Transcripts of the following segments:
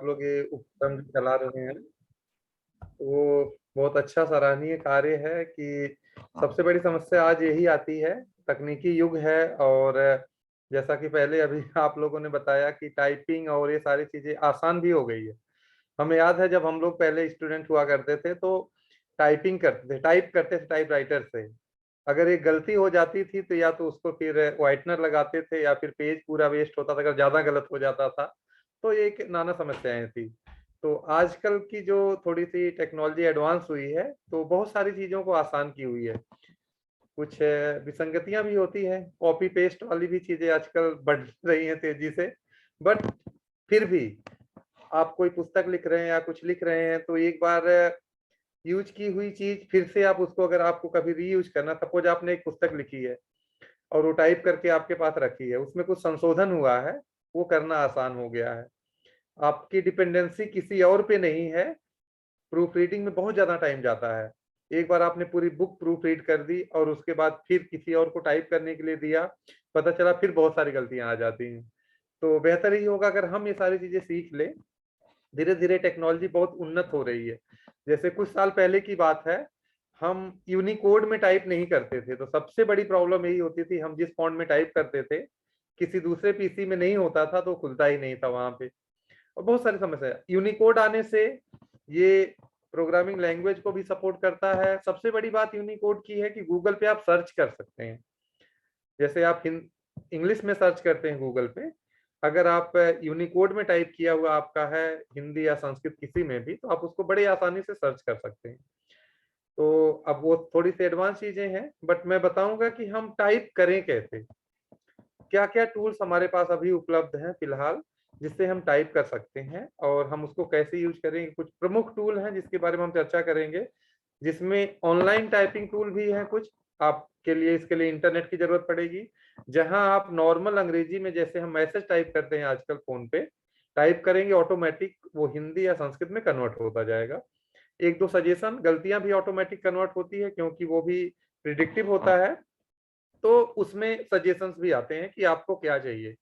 आप लोग ये उपक्रम जो चला रहे हैं, वो बहुत अच्छा सराहनीय कार्य है कि सबसे बड़ी समस्या आज यही आती है, तकनीकी युग है। और जैसा कि पहले अभी आप लोगों ने बताया कि टाइपिंग और ये सारी चीजें आसान भी हो गई है। हमें याद है जब हम लोग पहले स्टूडेंट हुआ करते थे तो टाइपिंग करते थे, टाइप करते थे टाइप राइटर से। अगर एक गलती हो जाती थी तो या तो उसको फिर व्हाइटनर लगाते थे या फिर पेज पूरा वेस्ट होता था अगर ज्यादा गलत हो जाता था। तो ये एक नाना समस्याएं थी। तो आजकल की जो थोड़ी सी टेक्नोलॉजी एडवांस हुई है तो बहुत सारी चीजों को आसान की हुई है। कुछ विसंगतियां भी होती है, कॉपी पेस्ट वाली भी चीजें आजकल बढ़ रही हैं तेजी से। बट फिर भी आप कोई पुस्तक लिख रहे हैं या कुछ लिख रहे हैं तो एक बार यूज की हुई चीज फिर से आप उसको, अगर आपको कभी रीयूज करना, सपोज आपने एक पुस्तक लिखी है और वो टाइप करके आपके पास रखी है, उसमें कुछ संशोधन हुआ है, वो करना आसान हो गया है। आपकी डिपेंडेंसी किसी और पे नहीं है। प्रूफ रीडिंग में बहुत ज्यादा टाइम जाता है। एक बार आपने पूरी बुक प्रूफ रीड कर दी और उसके बाद फिर किसी और को टाइप करने के लिए दिया, पता चला फिर बहुत सारी गलतियां आ जाती हैं। तो बेहतर ही होगा अगर हम ये सारी चीजें सीख लें। धीरे धीरे टेक्नोलॉजी बहुत उन्नत हो रही है। जैसे कुछ साल पहले की बात है, हम यूनिकोड में टाइप नहीं करते थे तो सबसे बड़ी प्रॉब्लम यही होती थी, हम जिस फॉन्ट में टाइप करते थे किसी दूसरे पीसी में नहीं होता था तो खुलता ही नहीं था वहां पे। और बहुत सारी समस्या। यूनिकोड आने से ये प्रोग्रामिंग लैंग्वेज को भी सपोर्ट करता है। सबसे बड़ी बात यूनिकोड की है कि गूगल पे आप सर्च कर सकते हैं। जैसे आप इंग्लिश में सर्च करते हैं गूगल पे, अगर आप यूनिकोड में टाइप किया हुआ आपका है हिंदी या संस्कृत किसी में भी, तो आप उसको बड़ी आसानी से सर्च कर सकते हैं। तो अब वो थोड़ी सी एडवांस चीजें हैं, बट मैं बताऊंगा कि हम टाइप करें कैसे, क्या क्या टूल्स हमारे पास अभी उपलब्ध हैं फिलहाल जिससे हम टाइप कर सकते हैं और हम उसको कैसे यूज करेंगे। कुछ प्रमुख टूल हैं जिसके बारे में हम चर्चा करेंगे, जिसमें ऑनलाइन टाइपिंग टूल भी हैं कुछ आपके लिए। इसके लिए इंटरनेट की जरूरत पड़ेगी। जहां आप नॉर्मल अंग्रेजी में जैसे हम मैसेज टाइप करते हैं आजकल फोन पे, टाइप करेंगे ऑटोमेटिक वो हिंदी या संस्कृत में कन्वर्ट होता जाएगा। एक दो सजेशन, गलतियां भी ऑटोमेटिक कन्वर्ट होती है क्योंकि वो भी प्रिडिक्टिव होता है। तो उसमें सजेशंस भी आते हैं कि आपको क्या चाहिए,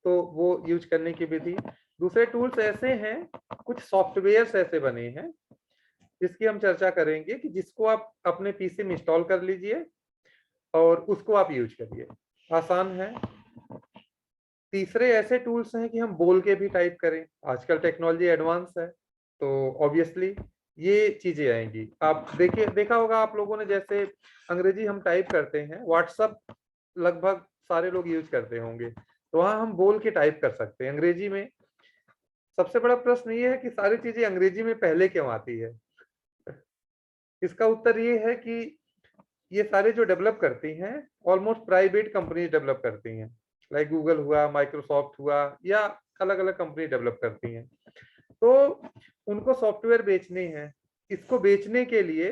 तो वो यूज करने की विधि। दूसरे टूल्स ऐसे हैं, कुछ सॉफ्टवेयर्स ऐसे बने हैं जिसकी हम चर्चा करेंगे कि जिसको आप अपने पीसी में इंस्टॉल कर लीजिए और उसको आप यूज करिए, आसान है। तीसरे ऐसे टूल्स हैं कि हम बोल के भी टाइप करें, आजकल टेक्नोलॉजी एडवांस है तो ऑब्वियसली ये चीजें आएंगी। आप देखिए, देखा होगा आप लोगों ने, जैसे अंग्रेजी हम टाइप करते हैं, व्हाट्सअप लगभग सारे लोग यूज करते होंगे, तो वहां हम बोल के टाइप कर सकते हैं अंग्रेजी में। सबसे बड़ा प्रश्न ये है कि सारी चीजें अंग्रेजी में पहले क्यों आती है। इसका उत्तर ये है कि ये सारे जो डेवलप करती हैं ऑलमोस्ट प्राइवेट कंपनी डेवलप करती हैं, लाइक गूगल हुआ, माइक्रोसॉफ्ट हुआ, या अलग अलग कंपनी डेवलप करती हैं। तो उनको सॉफ्टवेयर बेचने हैं। इसको बेचने के लिए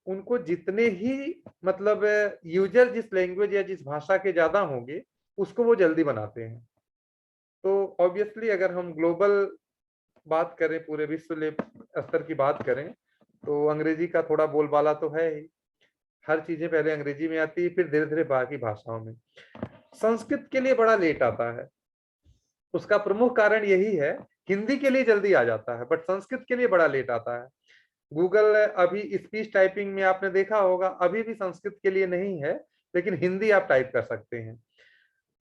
उनको जितने ही मतलब यूजर जिस लैंग्वेज या जिस भाषा के ज्यादा होंगे उसको वो जल्दी बनाते हैं। तो ऑब्वियसली अगर हम ग्लोबल बात करें, पूरे विश्व स्तर की बात करें, तो अंग्रेजी का थोड़ा बोलबाला तो है ही। हर चीजें पहले अंग्रेजी में आती है, फिर धीरे धीरे बाकी भाषाओं में। संस्कृत के लिए बड़ा लेट आता है, उसका प्रमुख कारण यही है। हिंदी के लिए जल्दी आ जाता है बट संस्कृत के लिए बड़ा लेट आता है। गूगल अभी स्पीच टाइपिंग में आपने देखा होगा अभी भी संस्कृत के लिए नहीं है, लेकिन हिंदी आप टाइप कर सकते हैं।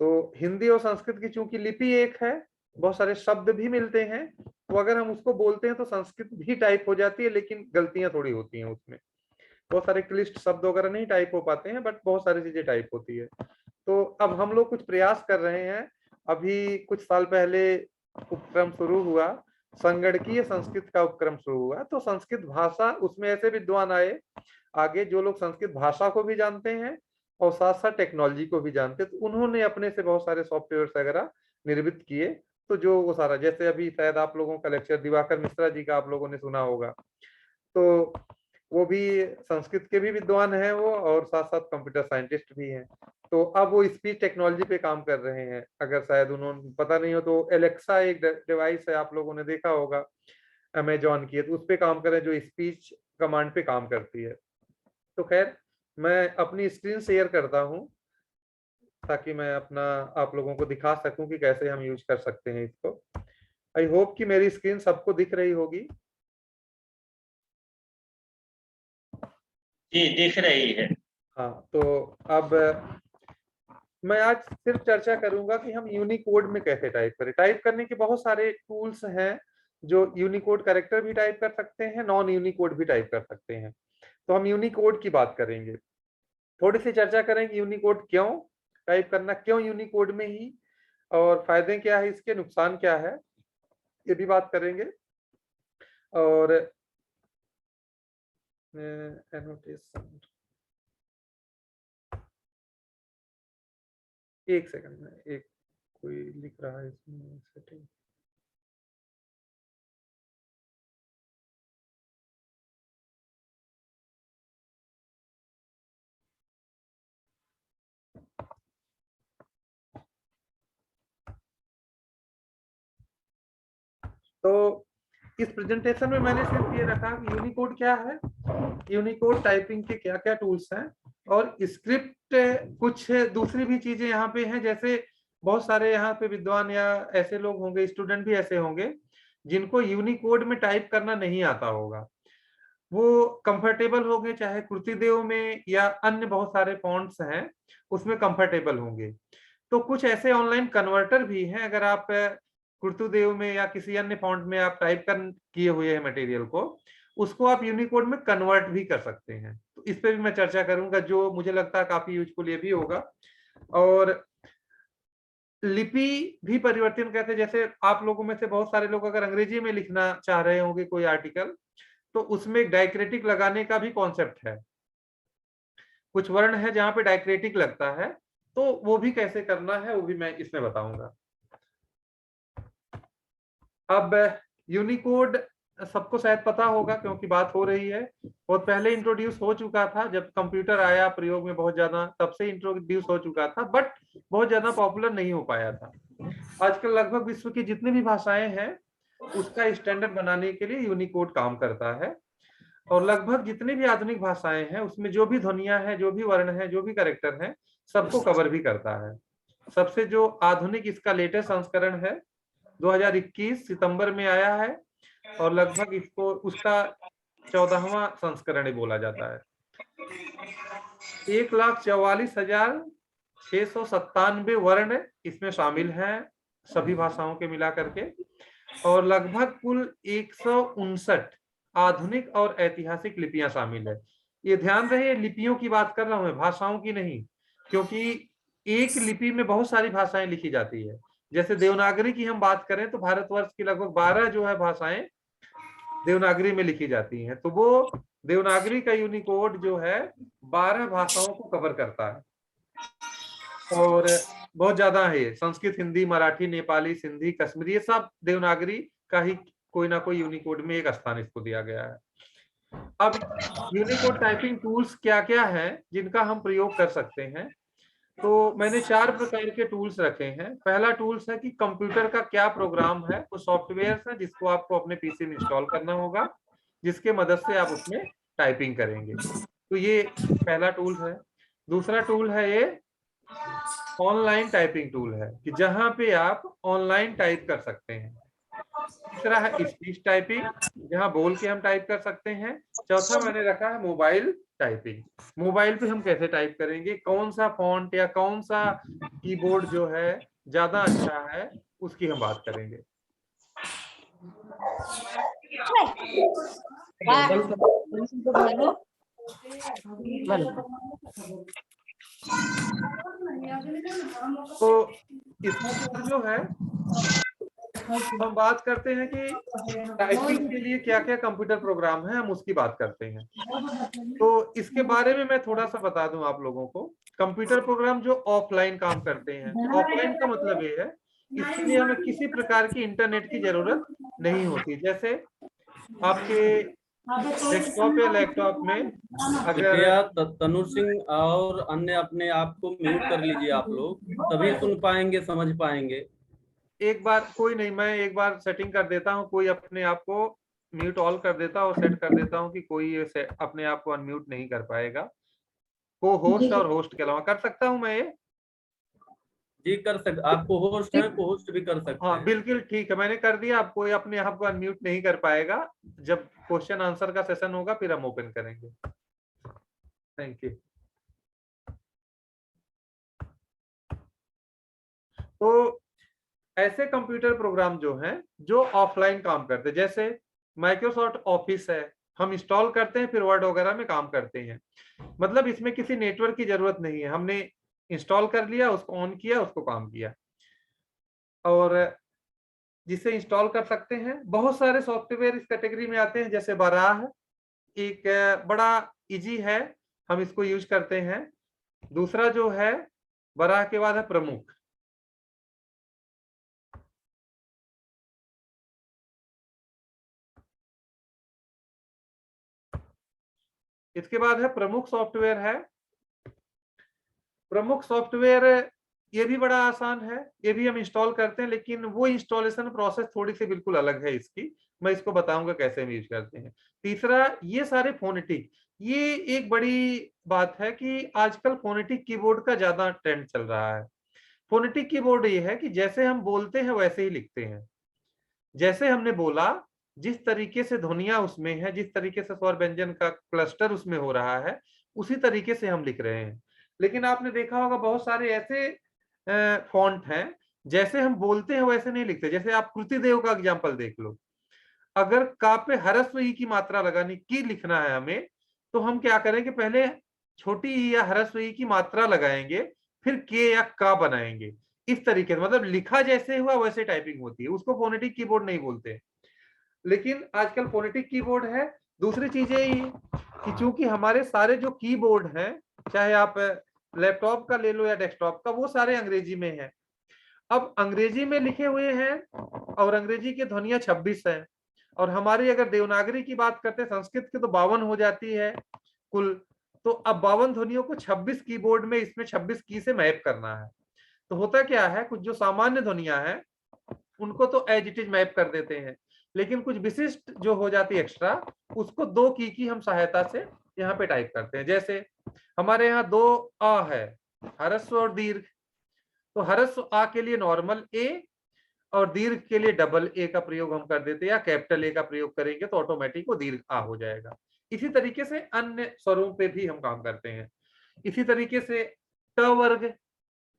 तो हिंदी और संस्कृत की चूंकि लिपि एक है, बहुत सारे शब्द भी मिलते हैं, तो अगर हम उसको बोलते हैं तो संस्कृत भी टाइप हो जाती है, लेकिन गलतियां थोड़ी होती हैं उसमें। बहुत सारे क्लिष्ट शब्द वगैरह नहीं टाइप हो पाते हैं बट बहुत सारी चीजें टाइप होती है। तो अब हम लोग कुछ प्रयास कर रहे हैं। अभी कुछ साल पहले उपक्रम शुरू हुआ, संगणकीय संस्कृत का उपक्रम शुरू हुआ, तो संस्कृत भाषा, उसमें ऐसे विद्वान आए आगे जो लोग संस्कृत भाषा को भी जानते हैं और साथ साथ टेक्नोलॉजी को भी जानते हैं, तो उन्होंने अपने से बहुत सारे सॉफ्टवेयर वगैरह निर्मित किए। तो जो वो सारा, जैसे अभी शायद आप लोगों का लेक्चर दिवाकर मिश्रा जी का आप लोगों ने सुना होगा, तो वो भी संस्कृत के भी विद्वान हैं वो, और साथ साथ कंप्यूटर साइंटिस्ट भी हैं। तो अब वो स्पीच टेक्नोलॉजी पे काम कर रहे हैं। अगर शायद उन्होंने पता नहीं हो तो एलेक्सा एक डिवाइस है, आप लोगों ने देखा होगा, अमेजॉन की है, तो उस पे काम कर रहे हैं जो स्पीच कमांड पे काम करती है। तो खैर, मैं अपनी स्क्रीन शेयर करता हूँ ताकि मैं अपना आप लोगों को दिखा सकूं कि कैसे हम यूज कर सकते हैं इसको। आई होप कि मेरी स्क्रीन सबको दिख रही होगी। जी दिख रही है। हाँ, तो अब मैं आज सिर्फ चर्चा करूंगा कि हम यूनिकोड में कैसे टाइप करें। टाइप करने के बहुत सारे टूल्स हैं, जो यूनिकोड कैरेक्टर भी टाइप कर सकते हैं, नॉन यूनिकोड भी टाइप कर सकते हैं। तो हम यूनिकोड की बात करेंगे, थोड़ी सी चर्चा करेंगे यूनिकोड क्यों टाइप करना, क्यों यूनिकोड में ही, और फायदे क्या है इसके, नुकसान क्या है, ये भी बात करेंगे। और एनोटेशन, एक सेकंड में, एक कोई लिख रहा है इसमें सेटिंग। तो इस प्रेजेंटेशन में मैंने सिर्फ ये रखा कि यूनिकोड क्या है, यूनिकोड टाइपिंग के क्या क्या टूल्स हैं, और स्क्रिप्ट कुछ दूसरी भी चीजें यहाँ पे हैं। जैसे बहुत सारे यहाँ पे विद्वान या ऐसे लोग होंगे, स्टूडेंट भी ऐसे होंगे जिनको यूनिकोड में टाइप करना नहीं आता होगा, वो कंफर्टेबल होंगे चाहे कृतिदेव में या अन्य बहुत सारे फॉन्ट्स हैं उसमें कंफर्टेबल होंगे। तो कुछ ऐसे ऑनलाइन कन्वर्टर भी हैं, अगर आप कुर्तुदेव में या किसी अन्य फॉन्ट में आप टाइप कर किए हुए हैं मटेरियल को, उसको आप यूनिकोड में कन्वर्ट भी कर सकते हैं। तो इस पे भी मैं चर्चा करूंगा, जो मुझे लगता है काफी यूजफुल ये भी होगा। और लिपि भी परिवर्तन करते, जैसे आप लोगों में से बहुत सारे लोग अगर अंग्रेजी में लिखना चाह रहे होंगे कोई आर्टिकल, तो उसमें डायक्रिटिक लगाने का भी कॉन्सेप्ट है। कुछ वर्ण है जहां पे डायक्रिटिक लगता है, तो वो भी कैसे करना है वो भी मैं इसमें बताऊंगा। अब यूनिकोड सबको शायद पता होगा क्योंकि बात हो रही है, बहुत पहले इंट्रोड्यूस हो चुका था, जब कंप्यूटर आया प्रयोग में बहुत ज्यादा, तब से इंट्रोड्यूस हो चुका था, बट बहुत ज्यादा पॉपुलर नहीं हो पाया था। आजकल लगभग विश्व की जितनी भी भाषाएं हैं उसका स्टैंडर्ड बनाने के लिए यूनिकोड काम करता है। और लगभग जितनी भी आधुनिक भाषाएं हैं उसमें जो भी ध्वनियां हैं, जो भी वर्ण हैं, जो भी कैरेक्टर हैं, सबको कवर भी करता है। सबसे जो आधुनिक इसका लेटेस्ट संस्करण है 2021 सितंबर में आया है, और लगभग इसको उसका 14वां संस्करण ही बोला जाता है। 1,44,697 वर्ण इसमें शामिल हैं सभी भाषाओं के मिला करके, और लगभग कुल 159 आधुनिक और ऐतिहासिक लिपियां शामिल है। ये ध्यान रहे, लिपियों की बात कर रहा हूं मैं, भाषाओं की नहीं, क्योंकि एक लिपि में बहुत सारी भाषाएं लिखी जाती है। जैसे देवनागरी की हम बात करें तो भारतवर्ष की लगभग 12 जो है भाषाएं देवनागरी में लिखी जाती हैं, तो वो देवनागरी का यूनिकोड जो है 12 भाषाओं को कवर करता है। और बहुत ज्यादा है, संस्कृत, हिंदी, मराठी, नेपाली, सिंधी, कश्मीरी, ये सब देवनागरी का ही कोई ना कोई यूनिकोड में एक स्थान इसको दिया गया है। अब यूनिकोड टाइपिंग टूल्स क्या क्या है जिनका हम प्रयोग कर सकते हैं, तो मैंने 4 प्रकार के टूल्स रखे हैं। पहला टूल्स है कि कंप्यूटर का क्या प्रोग्राम है, वो सॉफ्टवेयर है जिसको आपको अपने पीसी में इंस्टॉल करना होगा, जिसके मदद से आप उसमें टाइपिंग करेंगे। तो ये पहला टूल है। दूसरा टूल है ये ऑनलाइन टाइपिंग टूल है, कि जहां पे आप ऑनलाइन टाइप कर सकते हैं। तीसरा है स्पीच टाइपिंग, जहां बोल के हम टाइप कर सकते हैं। चौथा मैंने रखा है मोबाइल टाइपिंग, मोबाइल पे हम कैसे टाइप करेंगे, कौन सा फॉन्ट या कौन सा कीबोर्ड जो है ज्यादा अच्छा है, उसकी हम बात करेंगे। तो इसमें जो है हम बात करते हैं कि टाइपिंग के लिए क्या क्या कंप्यूटर प्रोग्राम है, हम उसकी बात करते हैं। तो इसके बारे में मैं थोड़ा सा बता दूं आप लोगों को। कंप्यूटर प्रोग्राम जो ऑफलाइन काम करते हैं, ऑफलाइन का मतलब ये है इसके लिए हमें किसी प्रकार की इंटरनेट की जरूरत नहीं होती। जैसे आपके डेस्कटॉप या लैपटॉप में अगर कृपया तनुर सिंह और अन्य अपने आप को म्यूट कर लीजिए, आप लोग तभी सुन पाएंगे, समझ पाएंगे। एक बार कोई नहीं, मैं एक बार सेटिंग कर देता हूँ, कोई अपने आप को म्यूट ऑल कर देता हूँ, सेट कर देता हूँ कि कोई अपने आप को अनम्यूट नहीं कर पाएगा। को होस्ट और होस्ट के अलावा कर सकता हूँ मैं ये। जी कर सकते, आपको होस्ट है, को होस्ट भी कर सकते हाँ हैं। बिल्कुल ठीक है, मैंने कर दिया। आप कोई अपने आप को अनम्यूट नहीं कर पाएगा। जब क्वेश्चन आंसर का सेशन होगा फिर हम ओपन करेंगे। Thank you. तो ऐसे कंप्यूटर प्रोग्राम जो हैं जो ऑफलाइन काम करते हैं, जैसे माइक्रोसॉफ्ट ऑफिस है, हम इंस्टॉल करते हैं फिर वर्ड वगैरह में काम करते हैं। मतलब इसमें किसी नेटवर्क की जरूरत नहीं है, हमने इंस्टॉल कर लिया, उसको ऑन किया, उसको काम किया। और जिसे इंस्टॉल कर सकते हैं, बहुत सारे सॉफ्टवेयर इस कैटेगरी में आते हैं, जैसे बराह एक बड़ा इजी है, हम इसको यूज करते हैं। दूसरा जो है बराह के बाद है प्रमुख। इसके बाद है प्रमुख सॉफ्टवेयर है। प्रमुख सॉफ्टवेयर ये भी बड़ा आसान है, ये भी हम इंस्टॉल करते हैं, लेकिन वो इंस्टॉलेशन प्रोसेस थोड़ी सी बिल्कुल अलग है इसकी। मैं इसको बताऊंगा कैसे हम यूज करते हैं। तीसरा, ये सारे फोनेटिक, ये एक बड़ी बात है कि आजकल फोनेटिक कीबोर्ड का ज्यादा ट्रेंड चल रहा है। फोनेटिक कीबोर्ड ये है कि जैसे हम बोलते हैं वैसे ही लिखते हैं। जैसे हमने बोला, जिस तरीके से ध्वनियां उसमें है, जिस तरीके से स्वर व्यंजन का क्लस्टर उसमें हो रहा है, उसी तरीके से हम लिख रहे हैं। लेकिन आपने देखा होगा बहुत सारे ऐसे फॉन्ट हैं, जैसे हम बोलते हैं वैसे नहीं लिखते। जैसे आप कृतिदेव का एग्जांपल देख लो, अगर का पे ह्रस्व ई की मात्रा लगानी की लिखना है हमें, तो हम क्या करेंगे, पहले छोटी ई या ह्रस्व ई की मात्रा लगाएंगे, फिर के या का बनाएंगे। इस तरीके से, मतलब लिखा जैसे हुआ वैसे टाइपिंग होती है, उसको फोनेटिक कीबोर्ड नहीं बोलते। लेकिन आजकल फोनेटिक कीबोर्ड है। दूसरी चीज ये कि चूंकि हमारे सारे जो कीबोर्ड हैं, चाहे आप लैपटॉप का ले लो या डेस्कटॉप का, वो सारे अंग्रेजी में है। अब अंग्रेजी में लिखे हुए हैं और अंग्रेजी की ध्वनियां 26 है, और हमारी अगर देवनागरी की बात करते हैं, संस्कृत की तो 52 हो जाती है कुल। तो अब 52 ध्वनियों को 26 कीबोर्ड में, इसमें 26 की से मैप करना है। तो होता क्या है, कुछ जो सामान्य ध्वनियां हैं उनको तो एज इट इज मैप कर देते हैं, लेकिन कुछ विशिष्ट जो हो जाती है एक्स्ट्रा, उसको दो की हम सहायता से यहाँ पे टाइप करते हैं। जैसे हमारे यहाँ दो आ है, ह्रस्व और दीर्घ। तो ह्रस्व आ के लिए नॉर्मल ए, और दीर्घ के लिए डबल ए का प्रयोग हम कर देते हैं, या कैपिटल ए का प्रयोग करेंगे तो ऑटोमेटिक वो दीर्घ आ हो जाएगा। इसी तरीके से अन्य स्वरों पे भी हम काम करते हैं। इसी तरीके से ट वर्ग,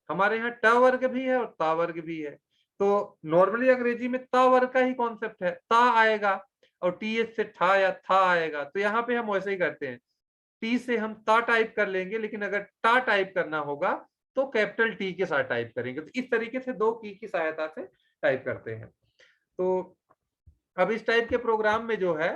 हमारे यहाँ ट वर्ग भी है और ता वर्ग भी है। तो नॉर्मली अंग्रेजी में ता वर्ग का ही कॉन्सेप्ट है, ता आएगा और टी एच से ठा या था आएगा। तो यहाँ पे हम वैसे ही करते हैं, टी से हम ता टाइप कर लेंगे, लेकिन अगर टा टाइप करना होगा तो कैपिटल टी के साथ टाइप करेंगे। तो इस तरीके से दो की सहायता से टाइप करते हैं। तो अब इस टाइप के प्रोग्राम में जो है,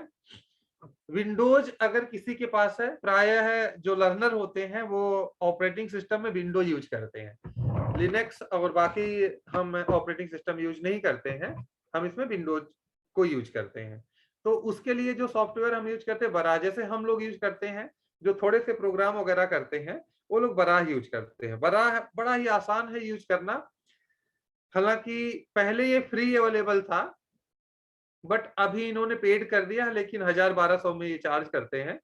विंडोज अगर किसी के पास है, प्रायः है जो लर्नर होते हैं वो ऑपरेटिंग सिस्टम में विंडोज यूज करते हैं। लिनक्स और बाकी हम ऑपरेटिंग सिस्टम यूज नहीं करते हैं, हम इसमें विंडोज को यूज करते हैं। तो उसके लिए जो सॉफ्टवेयर हम यूज करते हैं, बराह जैसे हम लोग यूज करते हैं, जो थोड़े से प्रोग्राम वगैरह करते हैं वो लोग बराह यूज करते हैं। बराह बड़ा ही आसान है यूज करना। हालांकि पहले ये फ्री अवेलेबल था, बट अभी इन्होंने पेड कर दिया है, लेकिन 1000-1200 में ये चार्ज करते हैं।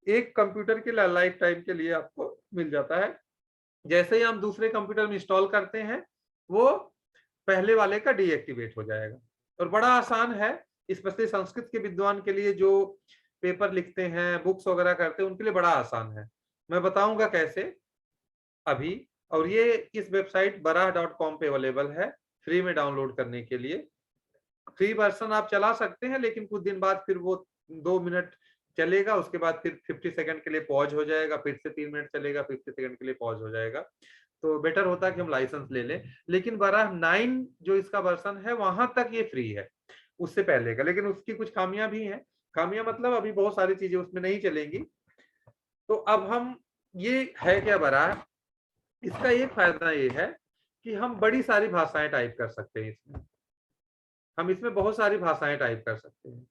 एक कंप्यूटर के लाइफ टाइम के लिए आपको मिल जाता है। जैसे ही हम दूसरे कंप्यूटर में इंस्टॉल करते हैं, वो पहले वाले का डीएक्टिवेट हो जाएगा। और बड़ा आसान है, स्पेशली संस्कृत के विद्वान के लिए, जो पेपर लिखते हैं, बुक्स वगैरह करते हैं, उनके लिए बड़ा आसान है। मैं बताऊंगा कैसे अभी। और ये इस वेबसाइट barah.com पे अवेलेबल है फ्री में डाउनलोड करने के लिए। फ्री वर्जन आप चला सकते हैं, लेकिन कुछ दिन बाद फिर वो 2 मिनट चलेगा, उसके बाद फिर 50 सेकंड के लिए पॉज हो जाएगा, फिर से 3 मिनट चलेगा, 50 सेकंड के लिए पॉज हो जाएगा। तो बेटर होता है कि हम लाइसेंस ले लें। लेकिन बराह 9 जो इसका वर्जन है वहां तक ये फ्री है, उससे पहले का। लेकिन उसकी कुछ खामियां भी हैं। खामियां मतलब अभी बहुत सारी चीजें उसमें नहीं चलेंगी। तो अब हम, ये है क्या बराह, इसका एक फायदा ये है कि हम बड़ी सारी भाषाएं टाइप कर सकते हैं इसमें। हम इसमें बहुत सारी भाषाएं टाइप कर सकते हैं,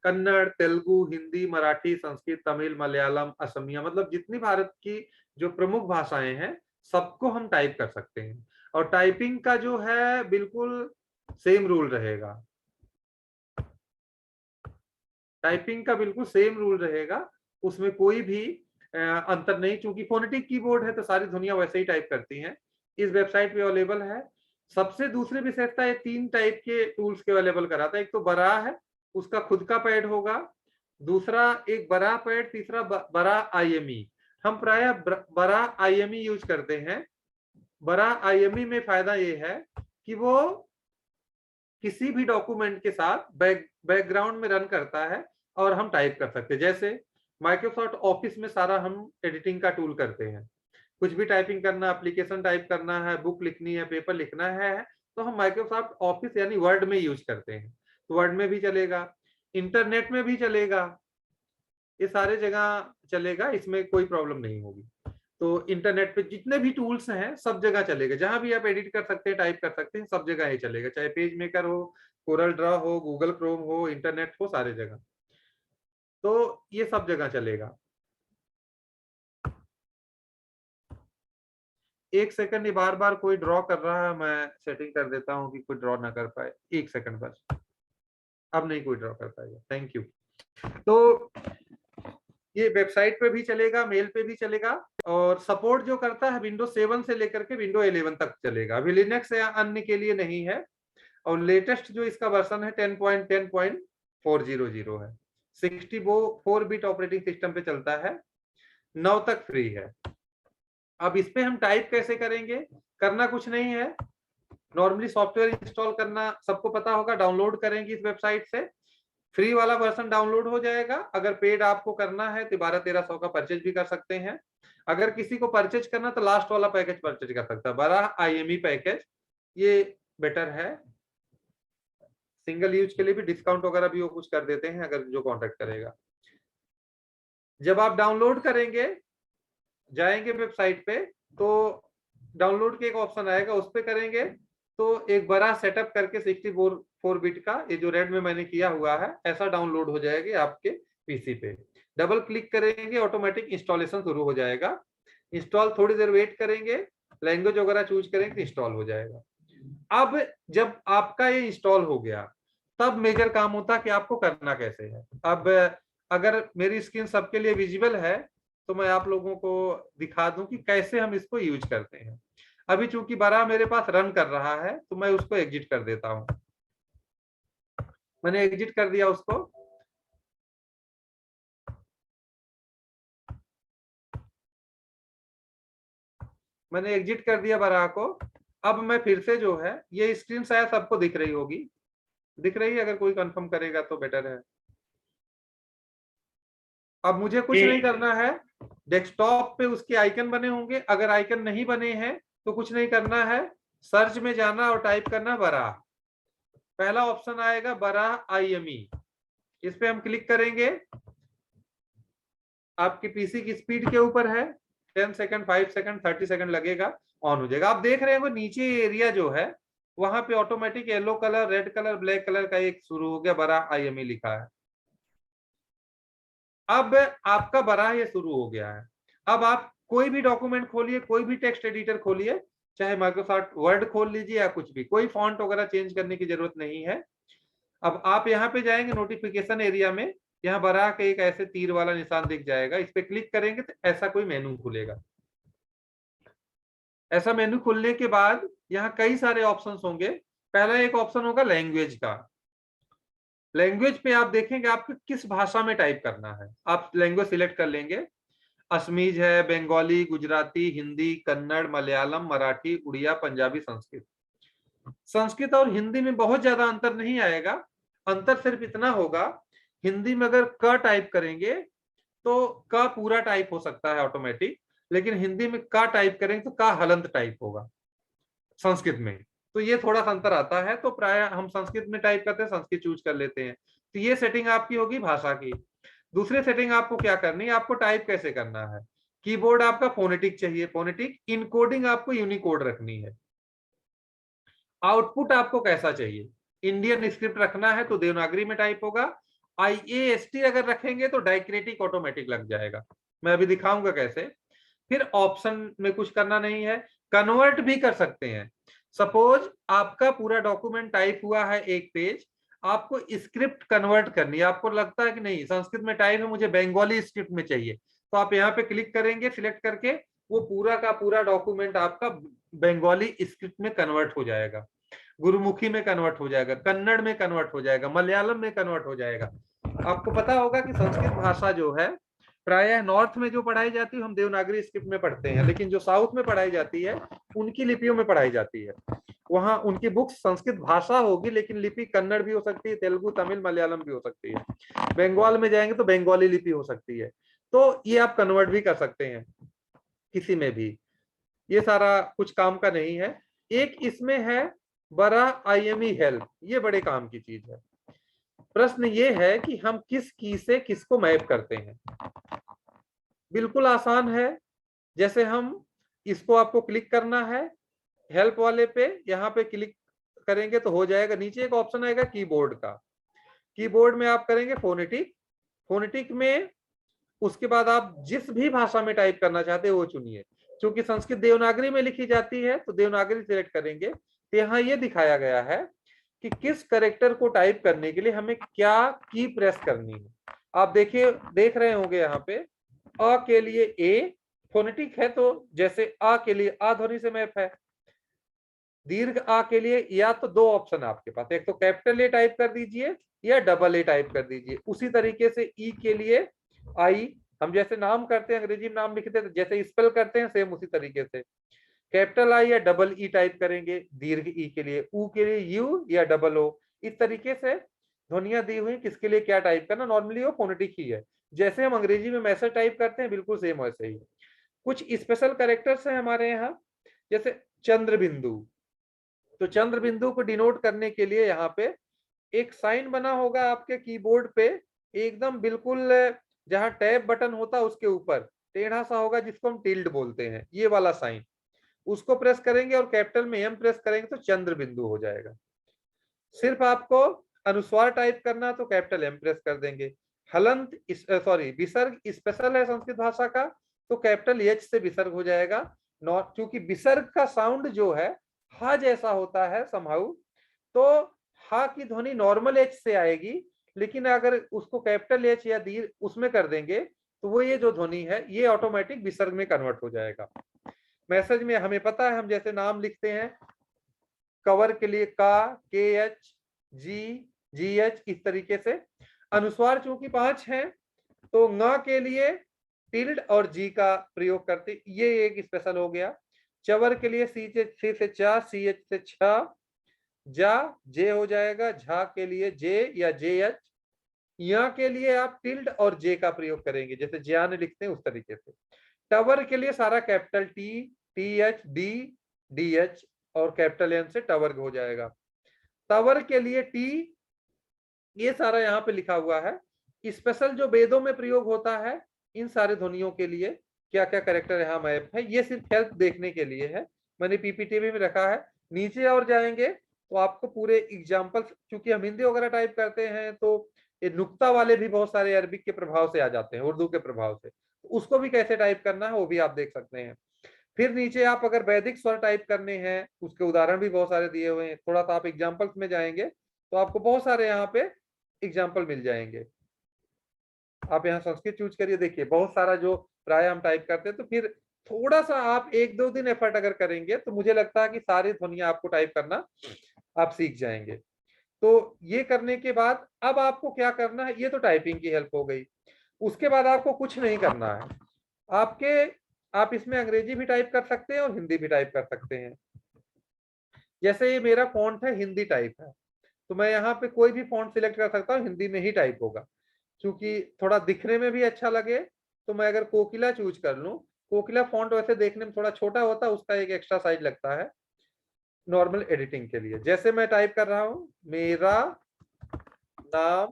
कन्नड़, तेलुगु, हिंदी, मराठी, संस्कृत, तमिल, मलयालम, असमिया, मतलब जितनी भारत की जो प्रमुख भाषाएं हैं सबको हम टाइप कर सकते हैं। और टाइपिंग का जो है बिल्कुल सेम रूल रहेगा। टाइपिंग का बिल्कुल सेम रूल रहेगा, उसमें कोई भी अंतर नहीं। चूंकि फोनेटिक कीबोर्ड है तो सारी दुनिया वैसे ही टाइप करती है। इस वेबसाइट पे अवेलेबल है। सबसे दूसरी विशेषता, ये 3 टाइप के टूल्स के अवेलेबल कराता है। एक तो बराह है, उसका खुद का पैड होगा, दूसरा एक बराह पैड, तीसरा बराह IME। हम प्रायः बराह IME यूज करते हैं। बराह IME में फायदा ये है कि वो किसी भी डॉक्यूमेंट के साथ बैकग्राउंड में रन करता है और हम टाइप कर सकते हैं। जैसे माइक्रोसॉफ्ट ऑफिस में सारा हम एडिटिंग का टूल करते हैं, कुछ भी टाइपिंग करना, एप्लीकेशन टाइप करना है, बुक लिखनी है, पेपर लिखना है, तो हम माइक्रोसॉफ्ट ऑफिस यानी वर्ड में यूज करते हैं। तो वर्ड में भी चलेगा, इंटरनेट में भी चलेगा, ये सारे जगह चलेगा, इसमें कोई प्रॉब्लम नहीं होगी। तो इंटरनेट पे जितने भी टूल्स हैं सब जगह चलेगा, जहां भी आप एडिट कर सकते हैं, टाइप कर सकते हैं, सब जगह ये चलेगा, चाहे पेज मेकर हो, कोरल ड्रॉ हो, गूगल क्रोम हो, इंटरनेट हो, सारे जगह, तो ये सब जगह चलेगा। एक सेकंड, ये बार बार कोई ड्रॉ कर रहा है, मैं सेटिंग कर देता हूँ कि कोई ड्रॉ ना कर पाए। एक सेकंड बस, अब नहीं कोई ड्रॉ कर पाएगा। Thank you. तो ये वेबसाइट पे भी चलेगा, मेल पे भी चलेगा, और सपोर्ट जो करता है विंडो 7 से लेकर के विंडो 11 तक चलेगा। अभी लिनक्स या अन्य के लिए नहीं है, और लेटेस्ट जो इसका वर्जन है 10.10.400 है, 64 बिट ऑपरेटिंग सिस्टम पे चलता है, 9 तक फ्री है। अब इस पे हम टाइप कैसे करेंगे? करना कुछ नहीं है, नॉर्मली सॉफ्टवेयर इंस्टॉल करना सबको पता होगा, डाउनलोड करेंगे इस वेबसाइट से, फ्री वाला वर्जन डाउनलोड हो जाएगा। अगर पेड आपको करना है तो 1200-1300 का परचेज भी कर सकते हैं। अगर किसी को परचेज करना तो लास्ट वाला पैकेज परचेज कर सकता है, बराह IME पैकेज, ये बेटर है। सिंगल यूज के लिए भी डिस्काउंट वगैरह भी वो कुछ कर देते हैं अगर जो कॉन्टेक्ट करेगा। जब आप डाउनलोड करेंगे, जाएंगे वेबसाइट पे, तो डाउनलोड के एक ऑप्शन आएगा, उस पे करेंगे तो एक बड़ा सेटअप करके 64 बिट का, ये जो रेड में मैंने किया हुआ है, ऐसा डाउनलोड हो जाएगा आपके पीसी पे। डबल क्लिक करेंगे, ऑटोमेटिक इंस्टॉलेशन शुरू हो जाएगा। इंस्टॉल, थोड़ी देर वेट करेंगे, लैंग्वेज वगैरह चूज करेंगे तो इंस्टॉल हो जाएगा। अब जब आपका ये इंस्टॉल हो गया, तब मेजर काम होता कि आपको करना कैसे है। अब अगर मेरी स्क्रीन सबके लिए विजिबल है तो मैं आप लोगों को दिखा दूं कि कैसे हम इसको यूज करते हैं। अभी चूंकि बराह मेरे पास रन कर रहा है तो मैं उसको एग्जिट कर देता हूं। मैंने एग्जिट कर दिया उसको। मैंने एग्जिट कर दिया बराह को। अब मैं फिर से जो है, ये स्क्रीन शायद सबको दिख रही होगी, दिख रही है? अगर कोई कंफर्म करेगा तो बेटर है। अब मुझे कुछ नहीं करना है, डेस्कटॉप पे उसके आइकन बने होंगे, अगर आइकन नहीं बने हैं तो कुछ नहीं करना है, सर्च में जाना और टाइप करना बराह। पहला ऑप्शन आएगा बराह IME, इस पे हम क्लिक करेंगे। आपकी पीसी की स्पीड के ऊपर है, 10 सेकंड, 5 सेकंड, 30 सेकंड लगेगा, ऑन हो जाएगा। आप देख रहे हो नीचे एरिया जो है वहां पे automatic yellow colour, red colour, black colour का एक शुरू हो गया, बराह IME लिखा है। अब आपका बराह ये शुरू हो गया है। अब आप कोई भी डॉक्यूमेंट खोलिए, कोई भी टेक्स्ट एडिटर खोलिए, चाहे माइक्रोसॉफ्ट वर्ड खोल लीजिए या कुछ भी, कोई फॉन्ट वगैरह चेंज करने की जरूरत नहीं है। अब आप यहाँ पे जाएंगे नोटिफिकेशन एरिया में, यहाँ बराह का एक ऐसे तीर वाला निशान दिख जाएगा, इस पे क्लिक करेंगे तो ऐसा कोई मेनू खुलेगा। ऐसा मेनू खुलने के बाद यहाँ कई सारे ऑप्शंस होंगे। पहला एक ऑप्शन होगा लैंग्वेज का। लैंग्वेज पे आप देखेंगे आपको किस भाषा में टाइप करना है, आप लैंग्वेज सिलेक्ट कर लेंगे। असमीज है, बंगाली, गुजराती, हिंदी, कन्नड़, मलयालम, मराठी, उड़िया, पंजाबी, संस्कृत। संस्कृत और हिंदी में बहुत ज्यादा अंतर नहीं आएगा, अंतर सिर्फ इतना होगा, हिंदी में अगर क टाइप करेंगे तो क पूरा टाइप हो सकता है ऑटोमेटिक, लेकिन हिंदी में का टाइप करेंगे तो का हलंत टाइप होगा संस्कृत में। तो ये थोड़ा सा अंतर आता है, तो प्राय हम संस्कृत में टाइप करते हैं, संस्कृत चूज कर लेते हैं। तो ये सेटिंग आपकी होगी भाषा की। दूसरी सेटिंग आपको क्या करनी है, आपको टाइप कैसे करना है। कीबोर्ड आपका फोनेटिक चाहिए, फोनेटिक। इनकोडिंग आपको यूनिकोड रखनी है। आउटपुट आपको कैसा चाहिए, इंडियन स्क्रिप्ट रखना है तो देवनागरी में टाइप होगा। IAST अगर रखेंगे तो डायक्रेटिक ऑटोमेटिक लग जाएगा, मैं अभी दिखाऊंगा कैसे। फिर ऑप्शन में कुछ करना नहीं है, कन्वर्ट भी कर सकते हैं। सपोज आपका पूरा डॉक्यूमेंट टाइप हुआ है एक पेज, आपको स्क्रिप्ट कन्वर्ट करनी है, आपको लगता है कि नहीं संस्कृत में टाइप है, मुझे बंगाली स्क्रिप्ट में चाहिए, तो आप यहाँ पे क्लिक करेंगे, सिलेक्ट करके वो पूरा का पूरा डॉक्यूमेंट आपका बंगाली स्क्रिप्ट में कन्वर्ट हो जाएगा, गुरुमुखी में कन्वर्ट हो जाएगा, कन्नड़ में कन्वर्ट हो जाएगा, मलयालम में कन्वर्ट हो जाएगा। आपको पता होगा कि संस्कृत भाषा जो है प्रायः नॉर्थ में जो पढ़ाई जाती है हम देवनागरी स्क्रिप्ट में पढ़ते हैं, लेकिन जो साउथ में पढ़ाई जाती है उनकी लिपियों में पढ़ाई जाती है। वहां उनकी बुक्स संस्कृत भाषा होगी, लेकिन लिपि कन्नड़ भी हो सकती है, तेलुगु, तमिल, मलयालम भी हो सकती है। बंगाल में जाएंगे तो बंगाली लिपि हो सकती है। तो ये आप कन्वर्ट भी कर सकते हैं किसी में भी, ये सारा कुछ काम का नहीं है। एक इसमें है बड़ा IME हेल्प, ये बड़े काम की चीज है। प्रश्न ये है कि हम किस की से किसको मैप करते हैं। बिल्कुल आसान है, जैसे हम इसको आपको क्लिक करना है हेल्प वाले पे, यहाँ पे क्लिक करेंगे तो हो जाएगा। नीचे एक ऑप्शन आएगा कीबोर्ड का, कीबोर्ड में आप करेंगे फोनेटिक, फोनेटिक में उसके बाद आप जिस भी भाषा में टाइप करना चाहते हैं वो चुनिए। क्योंकि संस्कृत देवनागरी में लिखी जाती है तो देवनागरी सिलेक्ट करेंगे। तो यहाँ ये दिखाया गया है कि किस कैरेक्टर को टाइप करने के लिए हमें क्या की प्रेस करनी है। आप देखिए, देख रहे होंगे यहाँ पे अ के लिए ए फोनेटिक है, तो जैसे आ के लिए आ ध्वनि से मैप है। दीर्घ आ के लिए या तो दो ऑप्शन आपके पास, एक तो कैपिटल ए टाइप कर दीजिए या डबल ए टाइप कर दीजिए। उसी तरीके से ई के लिए आई, हम जैसे नाम करते हैं अंग्रेजी में नाम लिखते हैं जैसे स्पेल करते हैं सेम उसी तरीके से कैपिटल आई या डबल ई टाइप करेंगे दीर्घ ई के लिए, ऊ के लिए यू या डबल ओ। इस तरीके से ध्वनियां दी हुई किसके लिए क्या टाइप करना, नॉर्मली वो फोनेटिक ही है। जैसे हम अंग्रेजी में मैसेज टाइप करते हैं बिल्कुल सेम वैसे ही। कुछ स्पेशल कैरेक्टर्स हैं हमारे यहाँ, जैसे चंद्र बिंदु। तो चंद्र बिंदु को डिनोट करने के लिए यहाँ पे एक साइन बना होगा आपके कीबोर्ड पे, एकदम बिल्कुल जहां टैब बटन होता है उसके ऊपर टेढ़ा सा होगा जिसको हम टिल्ड बोलते हैं, ये वाला साइन, उसको प्रेस करेंगे और कैपिटल में एम प्रेस करेंगे तो चंद्र बिंदु हो जाएगा। सिर्फ आपको अनुस्वार टाइप करना तो कैपिटल एम प्रेस कर देंगे। हलंत विसर्ग स्पेशल है संस्कृत भाषा का, तो कैपिटल एच से विसर्ग हो जाएगा। क्योंकि विसर्ग का साउंड जो है हा जैसा होता है समहाउ, तो हा की ध्वनि नॉर्मल एच से आएगी, लेकिन अगर उसको कैपिटल एच या दीर्घ उसमें कर देंगे तो वो ये जो ध्वनि है ये ऑटोमेटिक विसर्ग में कन्वर्ट हो जाएगा। मैसेज में हमें पता है, हम जैसे नाम लिखते हैं कवर के लिए का, के एच, जी एच, इस तरीके से। अनुस्वार चूंकि 5 हैं तो न के लिए टिल्ड और जी का प्रयोग करते, ये एक स्पेशल हो गया। चवर के लिए सी से चा, सी एच से छ, जा जे हो जाएगा, झा के लिए जे या जे एच। यहाँ के लिए आप टिल्ड और जे का प्रयोग करेंगे जैसे ज्ञान लिखते हैं उस तरीके से। टवर के लिए सारा capital T, T H, D, D H और कैपिटल एन से टवर हो जाएगा। टवर के लिए टी, ये सारा यहाँ पे लिखा हुआ है। स्पेशल जो वेदों में प्रयोग होता है इन सारे ध्वनियों के लिए क्या क्या कैरेक्टर यहाँ मैप है, ये सिर्फ हेल्प देखने के लिए है, मैंने पीपीटी में रखा है। नीचे और जाएंगे तो आपको पूरे एग्जाम्पल, क्योंकि हम हिंदी वगैरह टाइप करते हैं तो ये नुक्ता वाले भी बहुत सारे अरबिक के प्रभाव से आ जाते हैं, उर्दू के प्रभाव से, तो उसको भी कैसे टाइप करना है वो भी आप देख सकते हैं। फिर नीचे आप अगर वैदिक स्वर टाइप करने हैं उसके उदाहरण भी बहुत सारे दिए हुए हैं। थोड़ा सा आप एग्जाम्पल्स में जाएंगे तो आपको बहुत सारे यहाँ पे एग्जाम्पल मिल जाएंगे। आप यहाँ संस्कृत चूज करिए, देखिए बहुत सारा जो प्राय हम टाइप करते हैं। तो फिर थोड़ा सा आप 1-2 दिन एफर्ट अगर करेंगे तो मुझे लगता है कि सारी ध्वनियां आपको टाइप करना आप सीख जाएंगे। तो ये करने के बाद अब आपको क्या करना है, ये तो टाइपिंग की हेल्प हो गई। उसके बाद आपको कुछ नहीं करना है, आप इसमें अंग्रेजी भी टाइप कर सकते हैं और हिंदी भी टाइप कर सकते हैं। जैसे ये मेरा फॉन्ट है हिंदी टाइप है, तो मैं यहाँ पे कोई भी फॉन्ट सिलेक्ट कर सकता हूँ, हिंदी में ही टाइप होगा। क्योंकि थोड़ा दिखने में भी अच्छा लगे तो मैं अगर कोकिला चूज कर लूं, कोकिला फॉन्ट वैसे देखने में थोड़ा छोटा होता है, उसका एक एक्स्ट्रा साइज लगता है नॉर्मल एडिटिंग के लिए। जैसे मैं टाइप कर रहा हूं मेरा नाम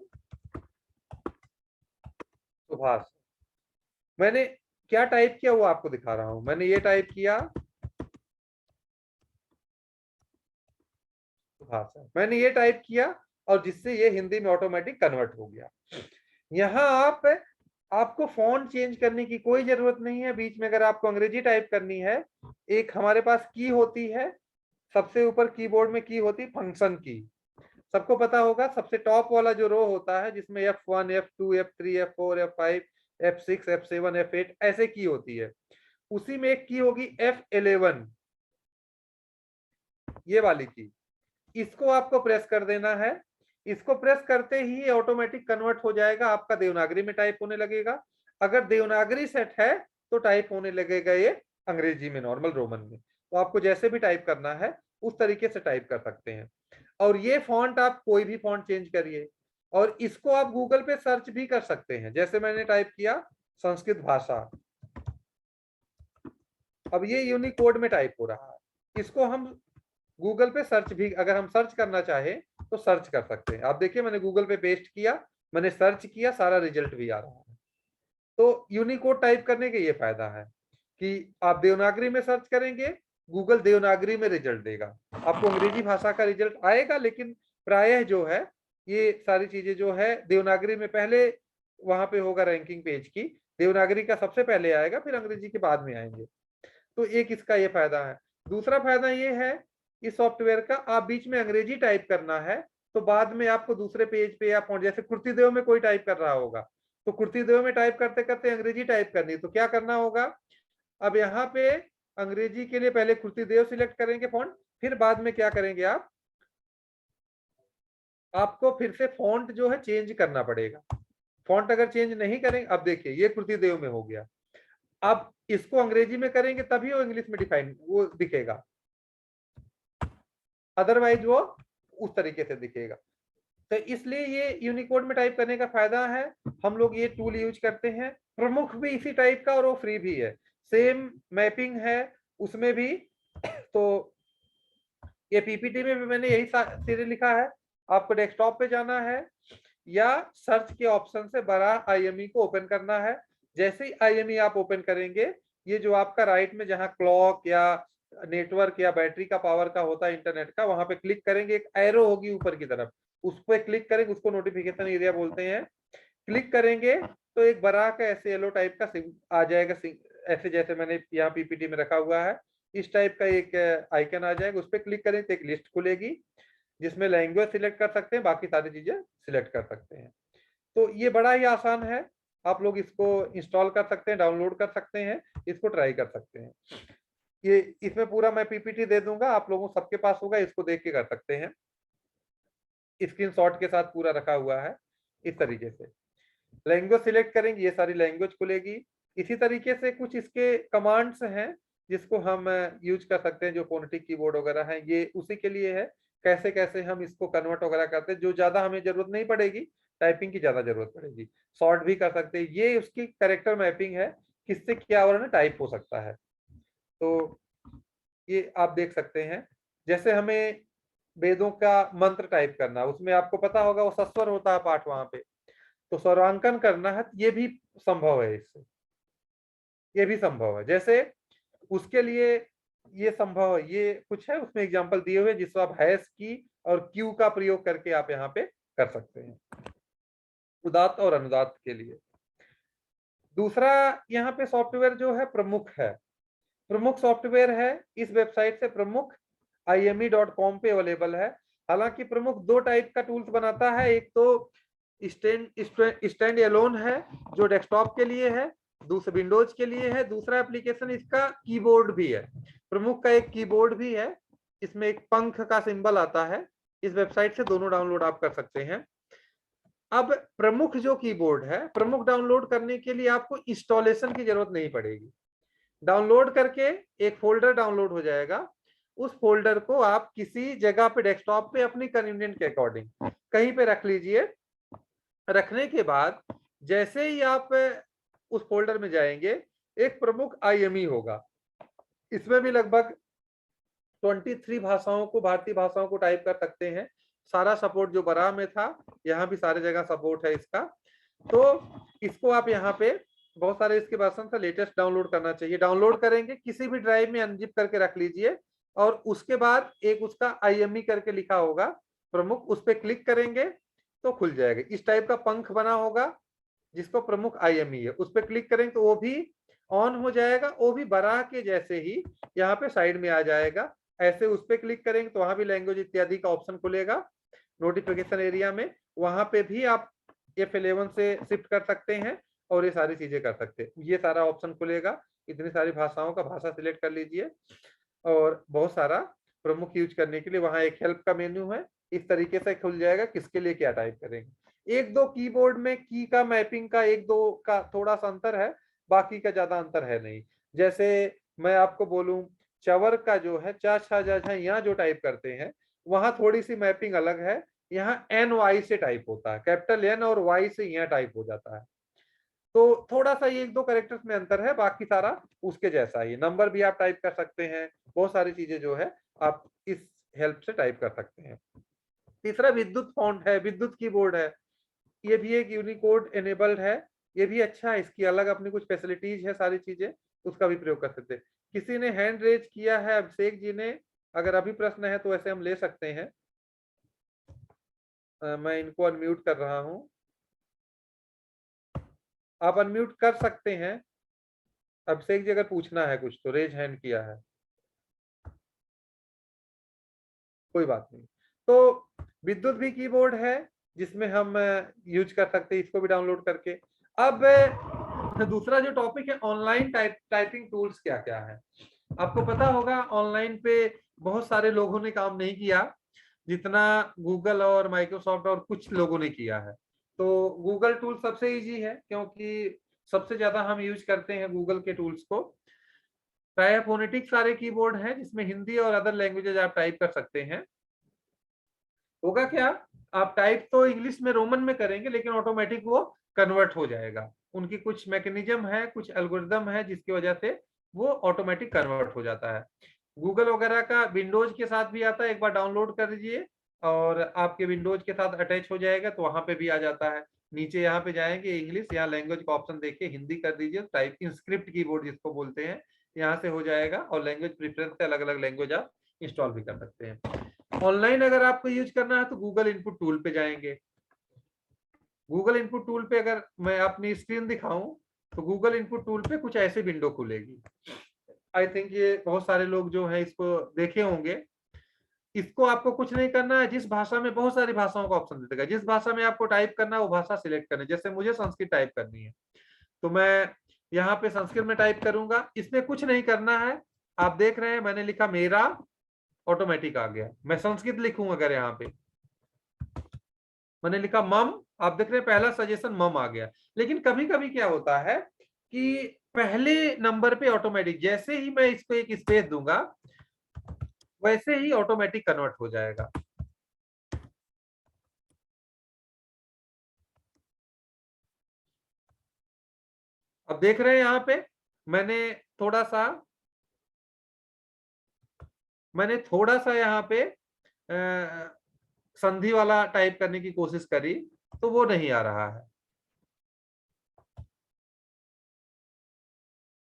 सुभाष, मैंने क्या टाइप किया वो आपको दिखा रहा हूं। मैंने ये टाइप किया सुभाष, मैंने ये टाइप किया और जिससे ये हिंदी में ऑटोमेटिक कन्वर्ट हो गया। यहाँ आपको फॉन्ट चेंज करने की कोई जरूरत नहीं है। बीच में अगर आपको अंग्रेजी टाइप करनी है, एक हमारे पास की होती है, सबसे ऊपर कीबोर्ड में की होती है फंक्शन की, सबको पता होगा। सबसे टॉप वाला जो रो होता है जिसमें F1, F2, F3, F4, F5, F6, F7, F8 ऐसे की होती है, उसी में एक की होगी F11, ये वाली की, इसको आपको प्रेस कर देना है। इसको प्रेस करते ही ऑटोमेटिक कन्वर्ट हो जाएगा, आपका देवनागरी में टाइप होने लगेगा। अगर देवनागरी सेट है तो टाइप होने लगेगा ये अंग्रेजी में, नॉर्मल रोमन में। तो आपको जैसे भी टाइप करना है उस तरीके से टाइप कर सकते हैं। और ये फॉन्ट आप कोई भी फॉन्ट चेंज करिए, और इसको आप गूगल पे सर्च भी कर सकते हैं। जैसे मैंने टाइप किया संस्कृत भाषा, अब ये यूनिकोड में टाइप हो रहा है। इसको हम गूगल पे सर्च भी, अगर हम सर्च करना चाहे तो सर्च कर सकते हैं। आप देखिए मैंने गूगल पे पेस्ट किया, मैंने सर्च किया, सारा रिजल्ट भी आ रहा है। तो यूनिकोड टाइप करने के ये फायदा है कि आप देवनागरी में सर्च करेंगे, गूगल देवनागरी में रिजल्ट देगा। आपको अंग्रेजी भाषा का रिजल्ट आएगा, लेकिन प्रायः जो है ये सारी चीजें जो है देवनागरी में पहले वहां पे होगा, रैंकिंग पेज की देवनागरी का सबसे पहले आएगा, फिर अंग्रेजी के बाद में आएंगे। तो एक इसका ये फायदा है। दूसरा फायदा ये है इस सॉफ्टवेयर का, आप बीच में अंग्रेजी टाइप करना है तो बाद में आपको दूसरे पेज पे या जैसे कुर्तीदेव में कोई टाइप कर रहा होगा, तो कुर्तीदेव में टाइप करते करते अंग्रेजी टाइप करनी है, तो क्या करना होगा, अब यहाँ पे अंग्रेजी के लिए पहले कुर्तीदेव सिलेक्ट करेंगे फॉन्ट, फिर बाद में क्या करेंगे आपको फिर से फॉन्ट जो है चेंज करना पड़ेगा। फॉन्ट अगर चेंज नहीं करेंगे, अब देखिए ये कुर्तीदेव में हो गया, अब इसको अंग्रेजी में करेंगे तभी वो इंग्लिश में डिफाइन वो दिखेगा, अदरवाइज वो उस तरीके से दिखेगा। तो इसलिए ये यूनिकोड में टाइप करने का फायदा है। हम लोग ये टूल यूज करते हैं, प्रमुख भी इसी टाइप का और वो फ्री भी है, सेम मैपिंग है उसमें भी। तो ये पीपीटी में भी मैंने यही सीधे लिखा है, आपको डेस्कटॉप पे जाना है या सर्च के ऑप्शन से बड़ा आईएमई को ओपन करना है। जैसे ही आईएमई आप ओपन करेंगे, ये जो आपका राइट में जहां क्लॉक या नेटवर्क या बैटरी का पावर का होता है इंटरनेट का, वहां पे क्लिक करेंगे, एक एरो होगी ऊपर की तरफ, उस पर क्लिक करेंगे, उसको नोटिफिकेशन एरिया बोलते हैं। क्लिक करेंगे तो एक बड़ा का ऐसे येलो टाइप का आ जाएगा, ऐसे जैसे मैंने यहाँ पीपीटी में रखा हुआ है, इस टाइप का एक आइकन आ जाएगा, उस पर क्लिक करें तो एक लिस्ट खुलेगी जिसमें लैंग्वेज सिलेक्ट कर सकते हैं, बाकी सारी चीजें सिलेक्ट कर सकते हैं। तो ये बड़ा ही आसान है, आप लोग इसको इंस्टॉल कर सकते हैं, डाउनलोड कर सकते हैं, इसको ट्राई कर सकते हैं। ये इसमें पूरा मैं पीपीटी दे दूंगा, आप लोगों सबके पास होगा, इसको देख के कर सकते हैं, स्क्रीनशॉट के साथ पूरा रखा हुआ है। इस तरीके से लैंग्वेज सिलेक्ट करेंगे, ये सारी लैंग्वेज खुलेगी। इसी तरीके से कुछ इसके कमांड्स हैं जिसको हम यूज कर सकते हैं, जो फोनेटिक कीबोर्ड वगैरह है, ये उसी के लिए है, कैसे कैसे हम इसको कन्वर्ट वगैरह करते हैं, जो ज्यादा हमें जरूरत नहीं पड़ेगी, टाइपिंग की ज्यादा जरूरत पड़ेगी, शॉर्ट भी कर सकते हैं। ये उसकी कैरेक्टर मैपिंग है, किससे क्या और टाइप हो सकता है। तो ये आप देख सकते हैं, जैसे हमें वेदों का मंत्र टाइप करना, उसमें आपको पता होगा वो सस्वर होता है पाठ वहां पे, तो स्वरांकन करना है, ये भी संभव है, इससे ये भी संभव है। जैसे उसके लिए ये संभव है, ये कुछ है उसमें एग्जांपल दिए हुए, जिसको आप हैश की और क्यू का प्रयोग करके आप यहाँ पे कर सकते हैं, उदात्त और अनुदात्त के लिए। दूसरा यहाँ पे सॉफ्टवेयर जो है प्रमुख है, प्रमुख सॉफ्टवेयर है, इस वेबसाइट से प्रमुख IME.com पे अवेलेबल है। हालांकि प्रमुख दो टाइप का टूल्स बनाता है, एक तो स्टैंड एलोन है जो डेस्कटॉप के लिए है, दूसरा विंडोज के लिए है, दूसरा एप्लीकेशन इसका कीबोर्ड भी है, प्रमुख का एक कीबोर्ड भी है, इसमें एक पंख का सिंबल आता है। इस वेबसाइट से दोनों डाउनलोड आप कर सकते हैं। अब प्रमुख जो कीबोर्ड है, प्रमुख डाउनलोड करने के लिए आपको इंस्टॉलेशन की जरूरत नहीं पड़ेगी, डाउनलोड करके एक फोल्डर डाउनलोड हो जाएगा, उस फोल्डर को आप किसी जगह पे डेस्कटॉप पे अपनी कन्वीनियंट के अकॉर्डिंग कहीं पे रख लीजिए। रखने के बाद जैसे ही आप उस फोल्डर में जाएंगे, एक प्रमुख IME होगा, इसमें भी लगभग 23 भाषाओं को, भारतीय भाषाओं को टाइप कर सकते हैं। सारा सपोर्ट जो बरा में था, यहाँ भी सारे जगह सपोर्ट है इसका। तो इसको आप यहाँ पे बहुत सारे इसके वर्जन से लेटेस्ट डाउनलोड करना चाहिए, डाउनलोड करेंगे, किसी भी ड्राइव में अनजिप करके रख लीजिए, और उसके बाद एक उसका IME करके लिखा होगा प्रमुख, उस पर क्लिक करेंगे तो खुल जाएगा। इस टाइप का पंख बना होगा जिसको प्रमुख IME है, उस पर क्लिक करेंगे तो वो भी ऑन हो जाएगा, वो भी बराह के जैसे ही यहाँ पे साइड में आ जाएगा। ऐसे उस पर क्लिक करेंगे तो वहां भी लैंग्वेज इत्यादि का ऑप्शन खुलेगा नोटिफिकेशन एरिया में, वहां पे भी आप F11 से शिफ्ट कर सकते हैं और ये सारी चीजें कर सकते हैं, ये सारा ऑप्शन खुलेगा। इतनी सारी भाषाओं का भाषा सिलेक्ट कर लीजिए और बहुत सारा प्रमुख यूज करने के लिए वहां एक हेल्प का मेन्यू है, इस तरीके से खुल जाएगा किसके लिए क्या टाइप करेंगे। एक दो कीबोर्ड में की का मैपिंग का एक दो का थोड़ा सा अंतर है, बाकी का ज्यादा अंतर है नहीं। जैसे मैं आपको बोलूं, चवर का जो है चा छा जा झा यहाँ जो टाइप करते हैं वहां थोड़ी सी मैपिंग अलग है, यहाँ एन वाई से टाइप होता है, कैपिटल एन और वाई से यहाँ टाइप हो जाता है। तो थोड़ा सा ये एक दो कैरेक्टर्स में अंतर है, बाकी सारा उसके जैसा ही। नंबर भी आप टाइप कर सकते हैं, बहुत सारी चीजें जो है आप इस हेल्प से टाइप कर सकते हैं। तीसरा विद्युत फॉन्ट है, विद्युत कीबोर्ड है, ये भी एक यूनिकोड एनेबल्ड है, ये भी अच्छा है, इसकी अलग अपनी कुछ फैसिलिटीज है, सारी चीजें उसका भी प्रयोग कर सकते हैं। किसी ने हैंड रेज किया है, अभिषेक जी ने, अगर अभी प्रश्न है तो ऐसे हम ले सकते हैं। मैं इनको अनम्यूट कर रहा हूं, आप अनम्यूट कर सकते हैं। अभिषेक जी अगर पूछना है कुछ तो रेज हैंड किया है, कोई बात नहीं। तो विद्युत भी कीबोर्ड है जिसमें हम यूज कर सकते हैं, इसको भी डाउनलोड करके। अब दूसरा जो टॉपिक है, ऑनलाइन टाइपिंग टूल्स क्या क्या है। आपको पता होगा ऑनलाइन पे बहुत सारे लोगों ने काम नहीं किया जितना गूगल और माइक्रोसॉफ्ट और कुछ लोगों ने किया है। तो गूगल टूल सबसे इजी है क्योंकि सबसे ज्यादा हम यूज करते हैं गूगल के टूल्स को। फोनेटिक सारे कीबोर्ड हैं जिसमें हिंदी और अदर लैंग्वेजेज आप टाइप कर सकते हैं। होगा क्या, आप टाइप तो इंग्लिश में रोमन में करेंगे लेकिन ऑटोमेटिक वो कन्वर्ट हो जाएगा। उनकी कुछ मैकेनिज्म है, कुछ एल्गोरिदम है जिसकी वजह से वो ऑटोमेटिक कन्वर्ट हो जाता है। गूगल वगैरह का विंडोज के साथ भी आता है, एक बार डाउनलोड कर लीजिए और आपके विंडोज के साथ अटैच हो जाएगा तो वहां पे भी आ जाता है। नीचे यहाँ पे जाएंगे इंग्लिश, यहाँ लैंग्वेज का ऑप्शन देखिए, हिंदी कर दीजिए, टाइप स्क्रिप्ट कीबोर्ड जिसको बोलते हैं, यहाँ से हो जाएगा। और लैंग्वेज प्रेफरेंस से अलग अलग लैंग्वेज आप इंस्टॉल भी कर सकते हैं। ऑनलाइन अगर आपको यूज करना है तो गूगल इनपुट टूल पे जाएंगे। गूगल इनपुट टूल पे अगर मैं अपनी स्क्रीन दिखाऊं तो गूगल इनपुट टूल पे कुछ ऐसे विंडो खुलेगी। आई थिंक ये बहुत सारे लोग जो है इसको देखे होंगे। इसको आपको कुछ नहीं करना है, जिस भाषा में, बहुत सारी भाषाओं का ऑप्शन देगा, जिस भाषा में आपको टाइप करना है वो भाषा सिलेक्ट करनी है। जैसे मुझे संस्कृत टाइप करनी है तो मैं यहाँ पे संस्कृत में टाइप करूंगा, इसमें कुछ नहीं करना है। आप देख रहे हैं मैंने लिखा मेरा, ऑटोमेटिक आ गया। मैं संस्कृत लिखूंगा अगर यहाँ पे मैंने लिखा मम, आप देख रहे हैं पहला सजेशन मम आ गया। लेकिन कभी कभी क्या होता है कि पहले नंबर पे ऑटोमेटिक, जैसे ही मैं इसको एक स्पेस दूंगा वैसे ही ऑटोमेटिक कन्वर्ट हो जाएगा। अब देख रहे हैं यहाँ पे मैंने थोड़ा सा यहाँ पे संधि वाला टाइप करने की कोशिश करी तो वो नहीं आ रहा है।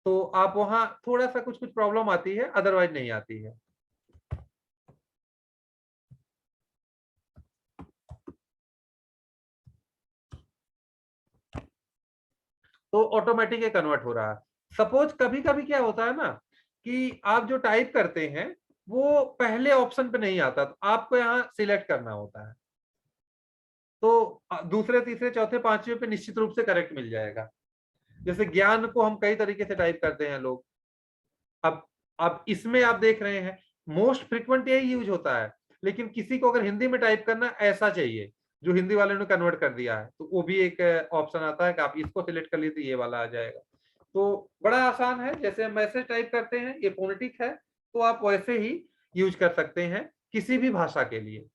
तो आप वहां थोड़ा सा कुछ कुछ प्रॉब्लम आती है, अदरवाइज नहीं आती है। तो ऑटोमेटिक कन्वर्ट हो रहा है। सपोज कभी कभी क्या होता है ना कि आप जो टाइप करते हैं वो पहले ऑप्शन पे नहीं आता, तो आपको यहाँ सिलेक्ट करना होता है। तो दूसरे तीसरे चौथे पांचवें पे निश्चित रूप से करेक्ट मिल जाएगा। जैसे ज्ञान को हम कई तरीके से टाइप करते हैं लोग। अब इसमें आप देख रहे हैं मोस्ट फ्रिक्वेंट यही यूज होता है, लेकिन किसी को अगर हिंदी में टाइप करना ऐसा चाहिए जो हिंदी वाले ने कन्वर्ट कर दिया है तो वो भी एक ऑप्शन आता है कि आप इसको सिलेक्ट कर लीजिए, ये वाला आ जाएगा। तो बड़ा आसान है, जैसे मैसेज टाइप करते हैं ये फोनेटिक है तो आप वैसे ही यूज कर सकते हैं किसी भी भाषा के लिए।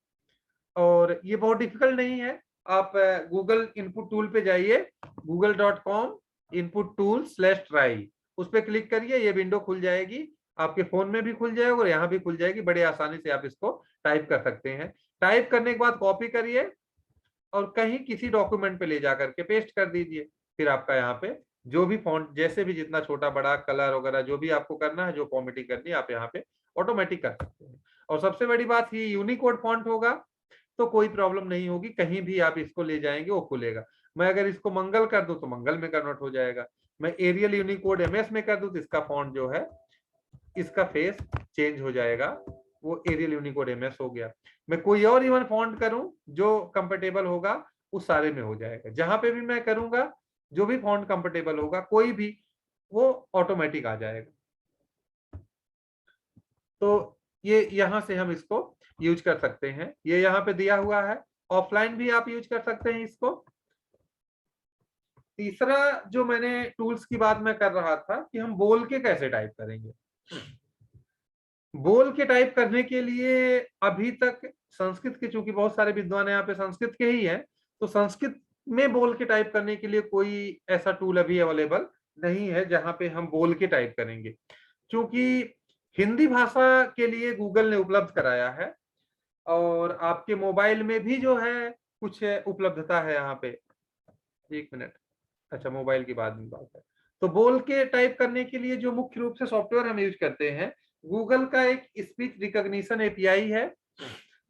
और ये बहुत डिफिकल्ट नहीं है। आप गूगल इनपुट टूल पे जाइए, google.com इनपुट टूल /try, उस पर क्लिक करिए, ये विंडो खुल जाएगी। आपके फोन में भी खुल जाएगा और यहाँ भी खुल जाएगी। बड़े आसानी से आप इसको टाइप कर सकते हैं। टाइप करने के बाद कॉपी करिए और कहीं किसी डॉक्यूमेंट पे ले जाकर के पेस्ट कर दीजिए। फिर आपका यहाँ पे जो भी फॉन्ट, जैसे भी जितना छोटा बड़ा कलर वगैरह जो भी आपको करना है, जो फॉर्मेटिंग करनी है, आप यहाँ पे ऑटोमेटिक कर सकते हैं। और सबसे बड़ी बात ये यूनिकोड फॉन्ट होगा तो कोई प्रॉब्लम नहीं होगी, कहीं भी आप इसको ले जाएंगे वो खुलेगा। मैं अगर इसको मंगल कर दूं तो मंगल में कन्वर्ट हो जाएगा। मैं एरियल यूनिकोड एमएस में कर दूं तो इसका फॉन्ट जो है, इसका फेस चेंज हो जाएगा, वो एरियल यूनिकोड एमएस हो गया। मैं कोई और इवन फॉन्ट करूं जो कंफर्टेबल होगा उस सारे में हो जाएगा। जहां पे भी मैं करूंगा जो भी फॉन्ट कंफर्टेबल होगा, कोई भी वो ऑटोमेटिक आ जाएगा। तो ये यहाँ से हम इसको यूज कर सकते हैं, ये यहाँ पे दिया हुआ है। ऑफलाइन भी आप यूज कर सकते हैं इसको। तीसरा जो मैंने टूल्स की बात मैं कर रहा था कि हम बोल के कैसे टाइप करेंगे। बोल के टाइप करने के लिए अभी तक संस्कृत के, चूंकि बहुत सारे विद्वान यहाँ पे संस्कृत के ही हैं, तो संस्कृत में बोल के टाइप करने के लिए कोई ऐसा टूल अभी अवेलेबल नहीं है जहां पे हम बोल के टाइप करेंगे। क्योंकि हिंदी भाषा के लिए गूगल ने उपलब्ध कराया है, और आपके मोबाइल में भी जो है कुछ उपलब्धता है यहाँ पे। एक मिनट, अच्छा मोबाइल की बाद में बात है। तो बोल के टाइप करने के लिए जो मुख्य रूप से सॉफ्टवेयर हम यूज करते हैं, गूगल का एक स्पीच रिकॉग्निशन एपीआई है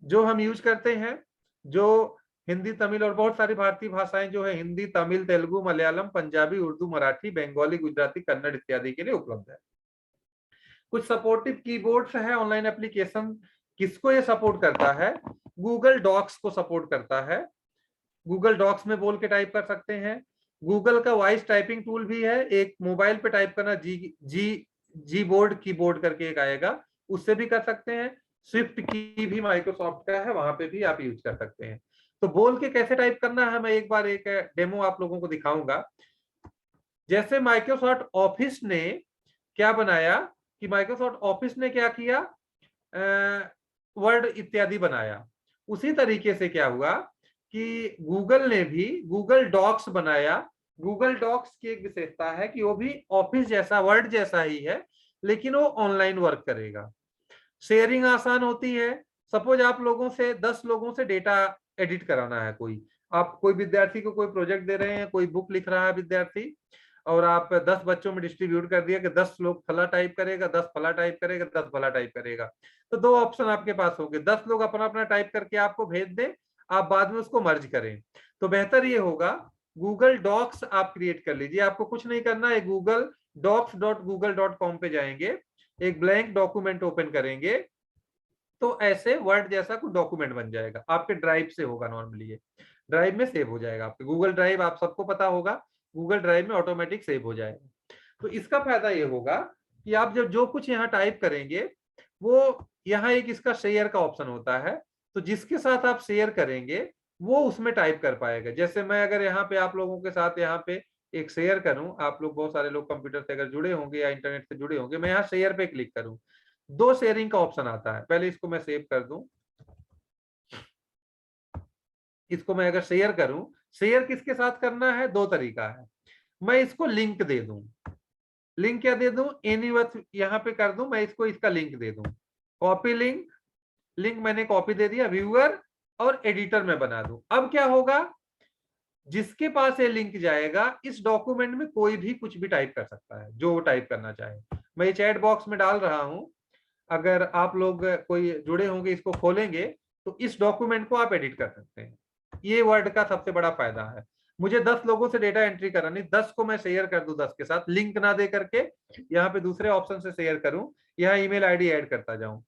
जो हम यूज करते हैं, जो हिंदी, तमिल और बहुत सारी भारतीय भाषाएं जो है, हिंदी, तमिल, तेलुगु, मलयालम, पंजाबी, उर्दू, मराठी, बंगाली, गुजराती, कन्नड़ इत्यादि के लिए उपलब्ध है। कुछ सपोर्टिव कीबोर्ड्स है, ऑनलाइन एप्लीकेशन किसको ये सपोर्ट करता है, गूगल डॉक्स को सपोर्ट करता है। गूगल डॉक्स में बोल के टाइप कर सकते हैं। गूगल का वॉइस टाइपिंग टूल भी है, एक मोबाइल पे टाइप करना, जी बोर्ड कीबोर्ड करके एक आएगा, उससे भी कर सकते हैं। स्विफ्ट की भी माइक्रोसॉफ्ट का है, वहां पे भी आप यूज कर सकते हैं। तो बोल के कैसे टाइप करना है, मैं एक बार एक डेमो आप लोगों को दिखाऊंगा। जैसे माइक्रोसॉफ्ट ऑफिस ने क्या बनाया, कि माइक्रोसॉफ्ट ऑफिस ने क्या किया, वर्ड इत्यादि बनाया, उसी तरीके से क्या हुआ कि गूगल ने भी गूगल डॉक्स बनाया। गूगल डॉक्स की एक विशेषता है कि वो भी ऑफिस जैसा, वर्ड जैसा ही है, लेकिन वो ऑनलाइन वर्क करेगा। शेयरिंग आसान होती है। सपोज आप लोगों से 10 लोगों से डेटा एडिट कराना है, कोई आप कोई विद्यार्थी को कोई प्रोजेक्ट दे रहे हैं, कोई बुक लिख रहा है विद्यार्थी, और आप 10 बच्चों में डिस्ट्रीब्यूट कर दिया कि 10 लोग फला टाइप करेगा, 10 फला टाइप करेगा, 10 फला टाइप करेगा। तो दो ऑप्शन आपके पास होंगे, 10 लोग अपना अपना टाइप करके आपको भेज दें, आप बाद में उसको मर्ज करें। तो बेहतर ये होगा गूगल डॉक्स आप क्रिएट कर लीजिए। आपको कुछ नहीं करना है, गूगल docs.google.com पे जाएंगे, एक ब्लैंक डॉक्यूमेंट ओपन करेंगे, तो ऐसे वर्ड जैसा कुछ डॉक्यूमेंट बन जाएगा। आपके ड्राइव से होगा, नॉर्मली ये ड्राइव में सेव हो जाएगा। आपके गूगल ड्राइव आप सबको पता होगा, गूगल ड्राइव में ऑटोमेटिक सेव हो जाएगा। तो इसका फायदा ये होगा कि आप जब जो कुछ यहाँ टाइप करेंगे, वो यहाँ एक इसका शेयर का ऑप्शन होता है, तो जिसके साथ आप शेयर करेंगे वो उसमें टाइप कर पाएगा। जैसे मैं अगर यहाँ पे आप लोगों के साथ यहाँ पे एक शेयर करूं, आप लोग बहुत सारे लोग कंप्यूटर से अगर जुड़े होंगे या इंटरनेट से जुड़े होंगे, मैं यहाँ शेयर पे क्लिक करूं, दो शेयरिंग का ऑप्शन आता है। पहले इसको मैं सेव कर दूं, इसको मैं अगर शेयर करूं, शेयर किसके साथ करना है, दो तरीका है। मैं इसको लिंक दे दूं, लिंक क्या दे दूं, एनीवर्थ यहाँ पे कर दूं, मैं इसको इसका लिंक दे दूं, कॉपी लिंक, लिंक मैंने कॉपी दे दिया, व्यूअर और एडिटर में बना दूं। अब क्या होगा, जिसके पास ये लिंक जाएगा, इस डॉक्यूमेंट में कोई भी कुछ भी टाइप कर सकता है, जो वो टाइप करना चाहे। मैं ये चैट बॉक्स में डाल रहा हूं, अगर आप लोग कोई जुड़े होंगे, इसको खोलेंगे, तो इस डॉक्यूमेंट को आप एडिट कर सकते हैं। ये वर्ड का सबसे बड़ा फायदा है। मुझे 10 लोगों से डेटा एंट्री करानी, 10 को मैं शेयर कर दूं, 10 के साथ लिंक ना दे करके यहाँ पे दूसरे ऑप्शन से शेयर करूं, यहाँ ईमेल आईडी ऐड करता जाऊं,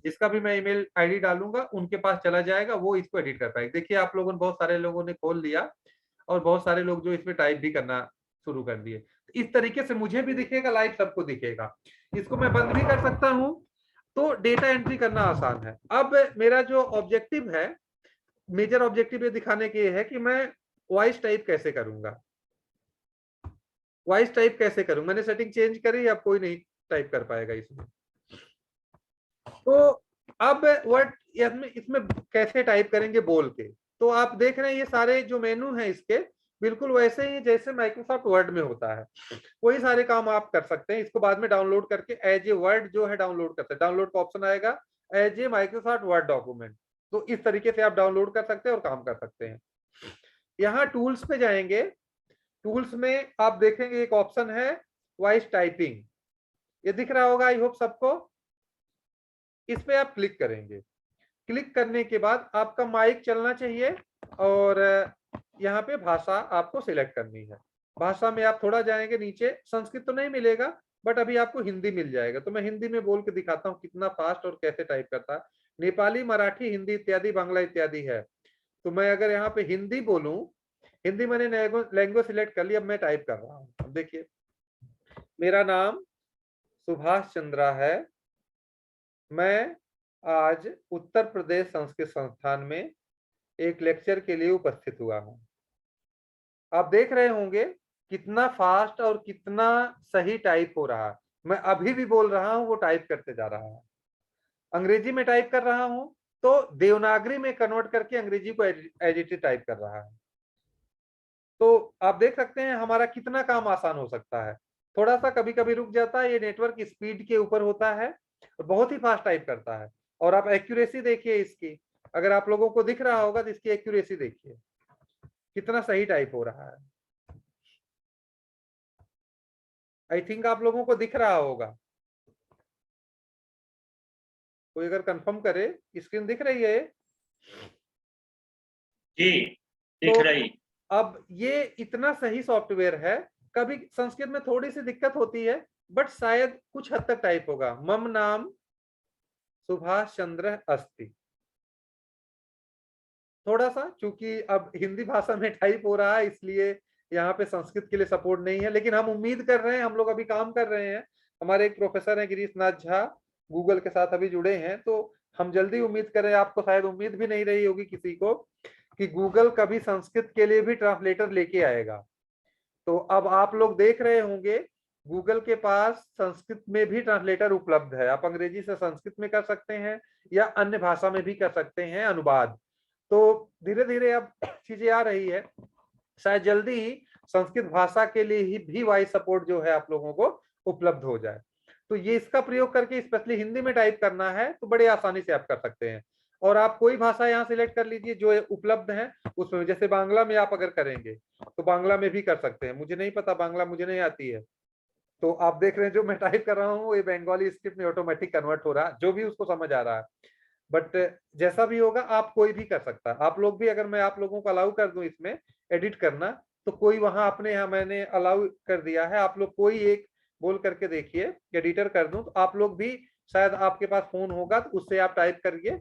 जिसका भी मैं ईमेल आईडी डालूंगा उनके पास चला जाएगा, वो इसको एडिट कर पाएगा। देखिए आप लोगों ने, बहुत सारे लोगों ने खोल लिया, और बहुत सारे लोग जो इसमें टाइप भी करना शुरू कर दिए। इस तरीके से मुझे भी दिखेगा, लाइव सबको दिखेगा। इसको मैं बंद भी कर सकता हूं, तो डेटा एंट्री करना आसान है। अब मेरा जो ऑब्जेक्टिव है, मेजर ऑब्जेक्टिव ये दिखाने के है कि मैं वॉइस टाइप कैसे करूंगा। वॉइस टाइप कैसे करूं, मैंने सेटिंग चेंज करी, अब कोई नहीं टाइप कर पाएगा इसमें। तो अब वर्ड इसमें कैसे टाइप करेंगे बोल के, तो आप देख रहे हैं ये सारे जो मेनू है इसके बिल्कुल वैसे ही जैसे माइक्रोसॉफ्ट वर्ड में होता है, वही सारे काम आप कर सकते हैं। इसको बाद में डाउनलोड करके एज ए वर्ड जो है डाउनलोड करते हैं, डाउनलोड का ऑप्शन आएगा, as a Microsoft Word document, तो इस तरीके से आप डाउनलोड कर सकते हैं और काम कर सकते हैं। यहाँ टूल्स पे जाएंगे, टूल्स में आप देखेंगे एक ऑप्शन है वॉइस टाइपिंग, ये दिख रहा होगा आई होप सबको। इस पे आप क्लिक करेंगे, क्लिक करने के बाद आपका माइक चलना चाहिए, और यहाँ पे भाषा आपको सिलेक्ट करनी है। भाषा में आप थोड़ा जाएंगे नीचे, संस्कृत तो नहीं मिलेगा, बट अभी आपको हिंदी मिल जाएगा। तो मैं हिंदी में बोल के दिखाता हूँ कितना फास्ट और कैसे टाइप करता है। नेपाली, मराठी, हिंदी इत्यादि, बांग्ला इत्यादि है। तो मैं अगर यहाँ पे हिंदी बोलूं, हिंदी मैंने लैंग्वेज सिलेक्ट कर लिया, अब मैं टाइप कर रहा हूँ। अब देखिए मेरा नाम सुभाष चंद्रा है। मैं आज उत्तर प्रदेश संस्कृत संस्थान में एक लेक्चर के लिए उपस्थित हुआ हूं। आप देख रहे होंगे कितना फास्ट और कितना सही टाइप हो रहा है। मैं अभी भी बोल रहा हूं, वो टाइप करते जा रहा है। अंग्रेजी में टाइप कर रहा हूं तो देवनागरी में कन्वर्ट करके अंग्रेजी को एडिटेड टाइप कर रहा है। तो आप देख सकते हैं हमारा कितना काम आसान हो सकता है। थोड़ा सा कभी कभी रुक जाता है, ये नेटवर्क स्पीड के ऊपर होता है, बहुत ही फास्ट टाइप करता है। और आप एक्यूरेसी देखिए इसकी, अगर आप लोगों को दिख रहा होगा तो इसकी एक्यूरेसी देखिए कितना सही टाइप हो रहा है। आई थिंक आप लोगों को दिख रहा होगा। कोई अगर कंफर्म करे, स्क्रीन दिख रही है? जी दिख रही। अब ये इतना सही सॉफ्टवेयर है, कभी संस्कृत में थोड़ी सी दिक्कत होती है, बट शायद कुछ हद तक टाइप होगा। मम नाम सुभाष चंद्र अस्ति। थोड़ा सा चूंकि अब हिंदी भाषा में टाइप हो रहा है, इसलिए यहाँ पे संस्कृत के लिए सपोर्ट नहीं है, लेकिन हम उम्मीद कर रहे हैं, हम लोग अभी काम कर रहे हैं। हमारे एक प्रोफेसर हैं गिरीश नाथ झा, गूगल के साथ अभी जुड़े हैं, तो हम जल्दी उम्मीद करें। आपको शायद उम्मीद भी नहीं रही होगी किसी को कि गूगल कभी संस्कृत के लिए भी ट्रांसलेटर लेके आएगा। तो अब आप लोग देख रहे होंगे गूगल के पास संस्कृत में भी ट्रांसलेटर उपलब्ध है। आप अंग्रेजी से संस्कृत में कर सकते हैं या अन्य भाषा में भी कर सकते हैं अनुवाद। तो धीरे धीरे अब चीजें आ रही है, शायद जल्दी ही संस्कृत भाषा के लिए ही भी वॉइस सपोर्ट जो है आप लोगों को उपलब्ध हो जाए। तो ये इसका प्रयोग करके स्पेशली हिंदी में टाइप करना है तो बड़े आसानी से आप कर सकते हैं। और आप कोई भाषा यहाँ सिलेक्ट कर लीजिए जो उपलब्ध है उसमें। जैसे बांग्ला में आप अगर करेंगे तो बांग्ला में भी कर सकते हैं। मुझे नहीं पता, बांग्ला मुझे नहीं आती है। तो आप देख रहे हैं जो मैं टाइप कर रहा हूँ ये बंगाली स्क्रिप्ट में ऑटोमेटिक कन्वर्ट हो रहा है, जो भी उसको समझ आ रहा है। बट जैसा भी होगा आप कोई भी कर सकता है। आप लोग भी, अगर मैं आप लोगों को अलाउ कर दूं इसमें एडिट करना, तो कोई वहां अपने यहाँ मैंने अलाउ कर दिया है, आप लोग कोई एक बोल करके देखिए, एडिटर कर दूं तो आप लोग भी, शायद आपके पास फोन होगा तो उससे आप टाइप करिए,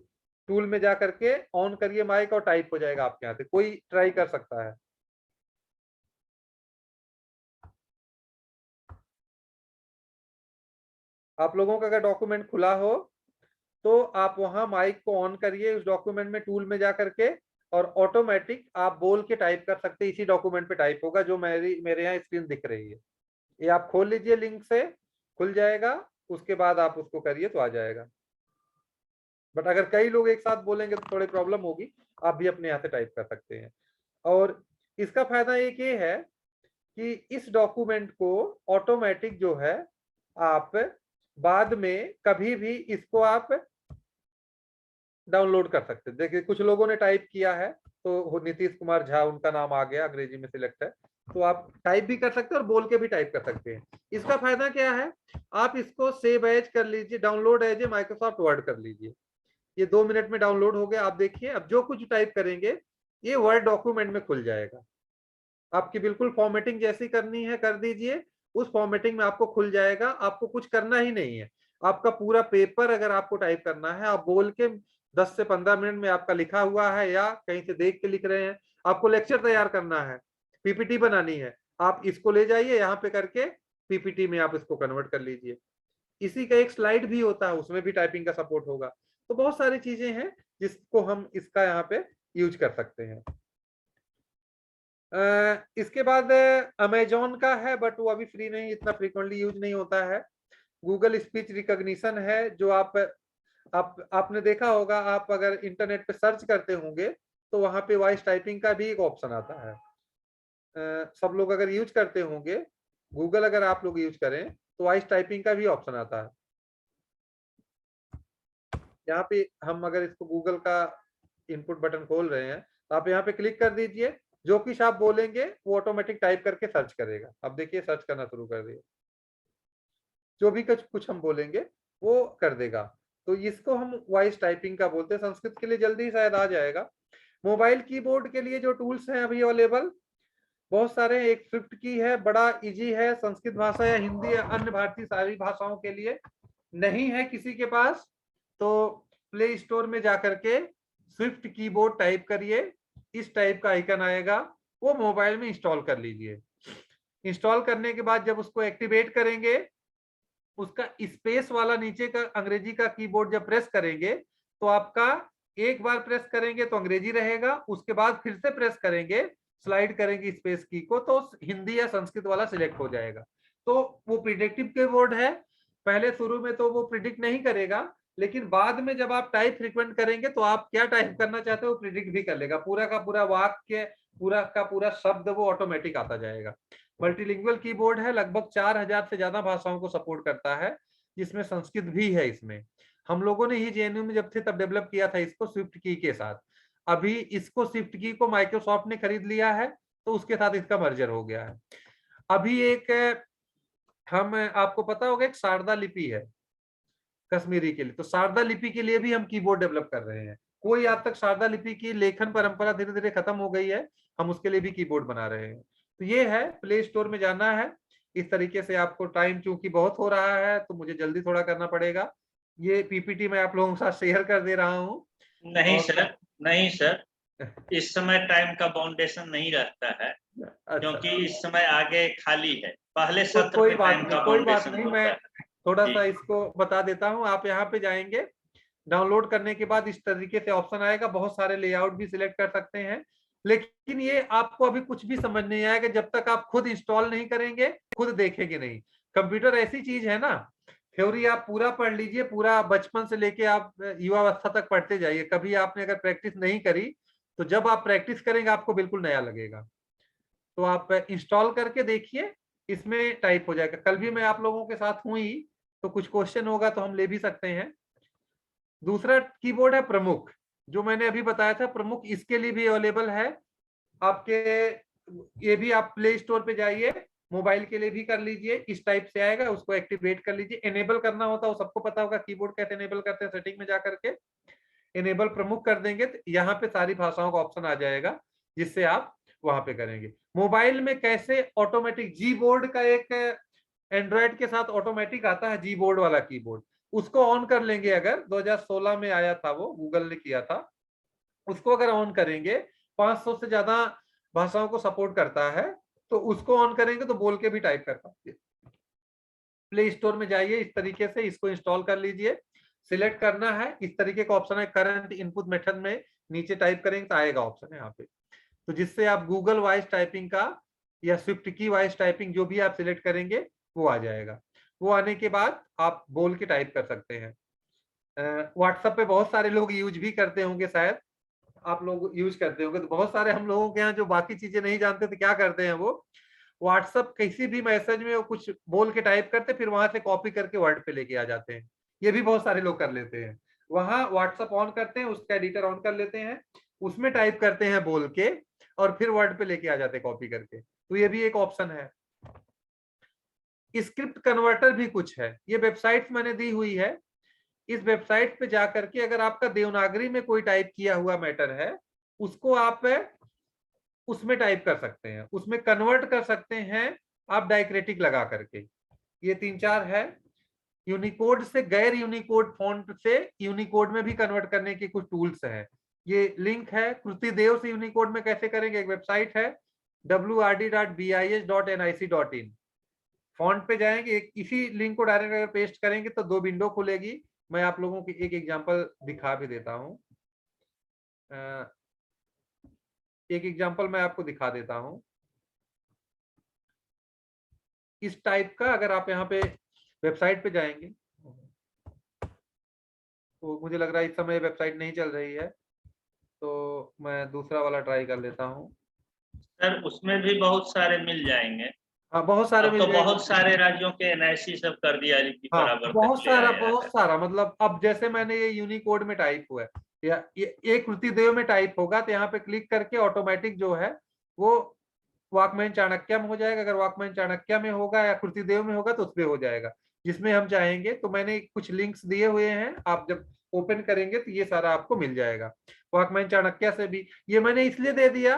टूल में जा करके ऑन करिए माइक और टाइप हो जाएगा आपके यहाँ से। कोई ट्राई कर सकता है। आप लोगों का अगर डॉक्यूमेंट खुला हो तो आप वहां माइक को ऑन करिए उस डॉक्यूमेंट में, टूल में जा करके, और ऑटोमेटिक आप बोल के टाइप कर सकते हैं। इसी डॉक्यूमेंट पे टाइप होगा जो मेरे यहाँ स्क्रीन दिख रही है। ये आप खोल लीजिए, लिंक से खुल जाएगा, उसके बाद आप उसको करिए तो आ जाएगा। बट अगर कई लोग एक साथ बोलेंगे तो थोड़ी प्रॉब्लम होगी, आप भी अपने यहाँ से टाइप कर सकते हैं। और इसका फायदा एक ये है कि इस डॉक्यूमेंट को ऑटोमेटिक जो है आप बाद में कभी भी इसको आप डाउनलोड कर सकते हैं। देखिए कुछ लोगों ने टाइप किया है तो नीतीश कुमार झा उनका नाम आ गया, अंग्रेजी में सिलेक्ट है, तो आप टाइप भी कर सकते हैं और बोल के भी टाइप कर सकते हैं। इसका फायदा क्या है, आप इसको सेव एज कर लीजिए, download as a Microsoft Word कर लीजिए। ये 2 मिनट में डाउनलोड हो गया। आप देखिए अब जो कुछ टाइप करेंगे ये वर्ड डॉक्यूमेंट में खुल जाएगा। आपकी बिल्कुल फॉर्मेटिंग जैसी करनी है कर दीजिए, उस फॉर्मेटिंग में आपको खुल जाएगा। आपको कुछ करना ही नहीं है। आपका पूरा पेपर अगर आपको टाइप करना है, आप बोल के 10 से 15 मिनट में आपका लिखा हुआ है या कहीं से देख के लिख रहे हैं, आपको लेक्चर तैयार करना है, पीपीटी बनानी है, आप इसको ले जाइए यहाँ पे करके पीपीटी में आप इसको कन्वर्ट कर लीजिए। इसी का एक स्लाइड भी होता है, उसमें भी टाइपिंग का सपोर्ट होगा। तो बहुत सारी चीजें हैं जिसको हम इसका यहाँ पे यूज कर सकते हैं। इसके बाद अमेजोन का है, बट वो अभी फ्री नहीं, इतना फ्रीक्वेंटली यूज नहीं होता है। गूगल स्पीच रिकॉग्निशन है जो आपने देखा होगा, आप अगर इंटरनेट पे सर्च करते होंगे तो वहां पे वॉइस टाइपिंग का भी एक ऑप्शन आता है। सब लोग अगर यूज करते होंगे गूगल, अगर आप लोग यूज करें तो वॉइस टाइपिंग का भी ऑप्शन आता है। यहाँ पे हम अगर इसको गूगल का इनपुट बटन खोल रहे हैं तो आप यहाँ पे क्लिक कर दीजिए, जो कुछ आप बोलेंगे वो ऑटोमेटिक टाइप करके सर्च करेगा। अब देखिए सर्च करना शुरू कर दिए, जो भी कुछ हम बोलेंगे वो कर देगा। तो इसको हम वॉइस टाइपिंग का बोलते हैं। संस्कृत के लिए जल्दी शायद आ जाएगा। मोबाइल कीबोर्ड के लिए जो टूल्स हैं अभी अवेलेबल बहुत सारे, एक स्विफ्ट की है, बड़ा इजी है, संस्कृत भाषा या हिंदी या अन्य भारतीय सारी भाषाओं के लिए। नहीं है किसी के पास तो प्ले स्टोर में जाकर के स्विफ्ट कीबोर्ड टाइप करिए, इस टाइप का आइकन आएगा, वो मोबाइल में इंस्टॉल कर लीजिए। इंस्टॉल करने के बाद जब उसको एक्टिवेट करेंगे, उसका स्पेस वाला नीचे का अंग्रेजी का कीबोर्ड जब प्रेस करेंगे तो आपका एक बार प्रेस करेंगे तो अंग्रेजी रहेगा, उसके बाद फिर से प्रेस करेंगे, स्लाइड करेंगे स्पेस की को तो हिंदी या संस्कृत वाला सिलेक्ट हो जाएगा। तो वो प्रिडिक्टिव कीबोर्ड है। पहले शुरू में तो वो प्रिडिक्ट नहीं करेगा, लेकिन बाद में जब आप टाइप फ्रीक्वेंट करेंगे तो आप क्या टाइप करना चाहते हो वो प्रिडिक्ट भी कर लेगा। पूरा का पूरा वाक्य, पूरा का पूरा शब्द वो ऑटोमेटिक आता जाएगा। मल्टीलिंगुअल कीबोर्ड है, लगभग 4000 से ज्यादा भाषाओं को सपोर्ट करता है, जिसमें संस्कृत भी है। इसमें हम लोगों ने ही जेएनयू में जब थे तब डेवलप किया था इसको स्विफ्ट की के साथ। अभी इसको स्विफ्ट की को माइक्रोसॉफ्ट ने खरीद लिया है, तो उसके साथ इसका मर्जर हो गया है। अभी एक हम आपको पता होगा एक शारदा लिपि है कश्मीरी के लिए, तो शारदा लिपि के लिए भी हम कीबोर्ड डेवलप कर रहे हैं। कोई आज तक शारदा लिपि की लेखन परंपरा धीरे धीरे खत्म हो गई है, हम उसके लिए भी कीबोर्ड बना रहे हैं। तो ये है, प्ले स्टोर में जाना है। इस तरीके से आपको टाइम चूंकि बहुत हो रहा है तो मुझे जल्दी थोड़ा करना पड़ेगा। ये पीपीटी मैं आप लोगों के साथ शेयर कर दे रहा हूँ। नहीं और सर, नहीं सर, इस समय टाइम का बाउंडेशन नहीं रहता है, अच्छा, क्योंकि इस समय आगे खाली है। पहले तो सत्र कोई में बात टाइम नहीं, का कोई बात बाउंडेशन नहीं, होता मैं है। थोड़ा जी। सा इसको बता देता हूँ। आप यहाँ पे जाएंगे, डाउनलोड करने के बाद इस तरीके से ऑप्शन आएगा, बहुत सारे लेआउट भी सिलेक्ट कर सकते हैं। लेकिन ये आपको अभी कुछ भी समझ नहीं आएगा जब तक आप खुद इंस्टॉल नहीं करेंगे, खुद देखेंगे नहीं। कंप्यूटर ऐसी चीज है ना, थ्योरी आप पूरा पढ़ लीजिए, पूरा बचपन से लेके आप युवावस्था तक पढ़ते जाइए, कभी आपने अगर प्रैक्टिस नहीं करी तो जब आप प्रैक्टिस करेंगे आपको बिल्कुल नया लगेगा। तो आप इंस्टॉल करके देखिए, इसमें टाइप हो जाएगा। कल भी मैं आप लोगों के साथ हूँ ही, तो कुछ क्वेश्चन होगा तो हम ले भी सकते हैं। दूसरा कीबोर्ड है प्रमुख, जो मैंने अभी बताया था प्रमुख, इसके लिए भी अवेलेबल है आपके। ये भी आप प्ले स्टोर पे जाइए, मोबाइल के लिए भी कर लीजिए, इस टाइप से आएगा, उसको एक्टिवेट कर लीजिए। एनेबल करना होता है वो सबको पता होगा, कीबोर्ड कैसे एनेबल करते हैं, सेटिंग में जाकर के एनेबल प्रमुख कर देंगे तो यहाँ पे सारी भाषाओं का ऑप्शन आ जाएगा, जिससे आप वहां पे करेंगे। मोबाइल में कैसे ऑटोमेटिक जी बोर्ड का एक एंड्रॉयड के साथ ऑटोमेटिक आता है जी बोर्ड वाला कीबोर्ड, उसको ऑन कर लेंगे। अगर 2016 में आया था, वो गूगल ने किया था, उसको अगर ऑन करेंगे, 500 से ज्यादा भाषाओं को सपोर्ट करता है, तो उसको ऑन करेंगे तो बोल के भी टाइप कर पाएंगे। प्ले स्टोर में जाइए, इस तरीके से इसको इंस्टॉल कर लीजिए। सिलेक्ट करना है, इस तरीके का ऑप्शन है करंट इनपुट मेथड में, नीचे टाइप करेंगे तो आएगा ऑप्शन है यहाँ पे, तो जिससे आप गूगल वॉइस टाइपिंग का या स्विफ्ट की वॉइस टाइपिंग जो भी आप सिलेक्ट करेंगे वो आ जाएगा। वो आने के बाद आप बोल के टाइप कर सकते हैं। व्हाट्सएप पे बहुत सारे लोग यूज भी करते होंगे, शायद आप लोग यूज करते होंगे, तो बहुत सारे हम लोगों के यहाँ जो बाकी चीजें नहीं जानते तो क्या करते हैं, वो व्हाट्सएप किसी भी मैसेज में वो कुछ बोल के टाइप करते, फिर वहां से कॉपी करके वर्ड पे लेके आ जाते हैं। ये भी बहुत सारे लोग कर लेते हैं। वहां व्हाट्सएप ऑन करते हैं, उसका एडिटर ऑन कर लेते हैं, उसमें टाइप करते हैं बोल के, और फिर वर्ड पे लेके आ जाते हैं कॉपी करके। तो ये भी एक ऑप्शन है। स्क्रिप्ट कन्वर्टर भी कुछ है, ये वेबसाइट मैंने दी हुई है। इस वेबसाइट पे जाकर के अगर आपका देवनागरी में कोई टाइप किया हुआ मैटर है, उसको आप उसमें टाइप कर सकते हैं, उसमें कन्वर्ट कर सकते हैं आप डायक्रेटिक लगा करके। ये 3-4 है। यूनिकोड से गैर यूनिकोड फॉन्ट से यूनिकोड में भी कन्वर्ट करने की कुछ टूल्स हैं। ये लिंक है कृति देव से यूनिकोड में कैसे करेंगे, एक वेबसाइट है wrd.bis.nic.in। फॉन्ट पे जाएंगे, इसी लिंक को डायरेक्ट अगर पेस्ट करेंगे तो 2 विंडो खुलेगी। मैं आप लोगों की एक एग्जांपल दिखा भी देता हूं। एक एग्जांपल मैं आपको दिखा देता हूं इस टाइप का। अगर आप यहाँ पे वेबसाइट पे जाएंगे, तो मुझे लग रहा है इस समय वेबसाइट नहीं चल रही है, तो मैं दूसरा वाला ट्राई कर लेता हूँ। सर उसमें भी बहुत सारे मिल जाएंगे। हाँ, बहुत सारे अब मिल तो जाएंगे। बहुत सारे राज्यों के एनआईसी सब कर दिया, लिपि हाँ, बराबर बहुत तक ले सारा आया बहुत है। सारा, मतलब अब जैसे मैंने ये यूनिकोड में टाइप हुआ है, या ये कृति देव में टाइप होगा, तो यहाँ पे क्लिक करके ऑटोमेटिक जो है वो वॉकमैन चाणक्य में हो जाएगा। अगर वॉकमैन चाणक्य में होगा या कृति देव में होगा तो उसमें हो जाएगा, जिसमें हम चाहेंगे। तो मैंने कुछ लिंक्स दिए हुए हैं, आप जब ओपन करेंगे तो ये सारा आपको मिल जाएगा। वॉकमैन चाणक्य से भी ये मैंने इसलिए दे दिया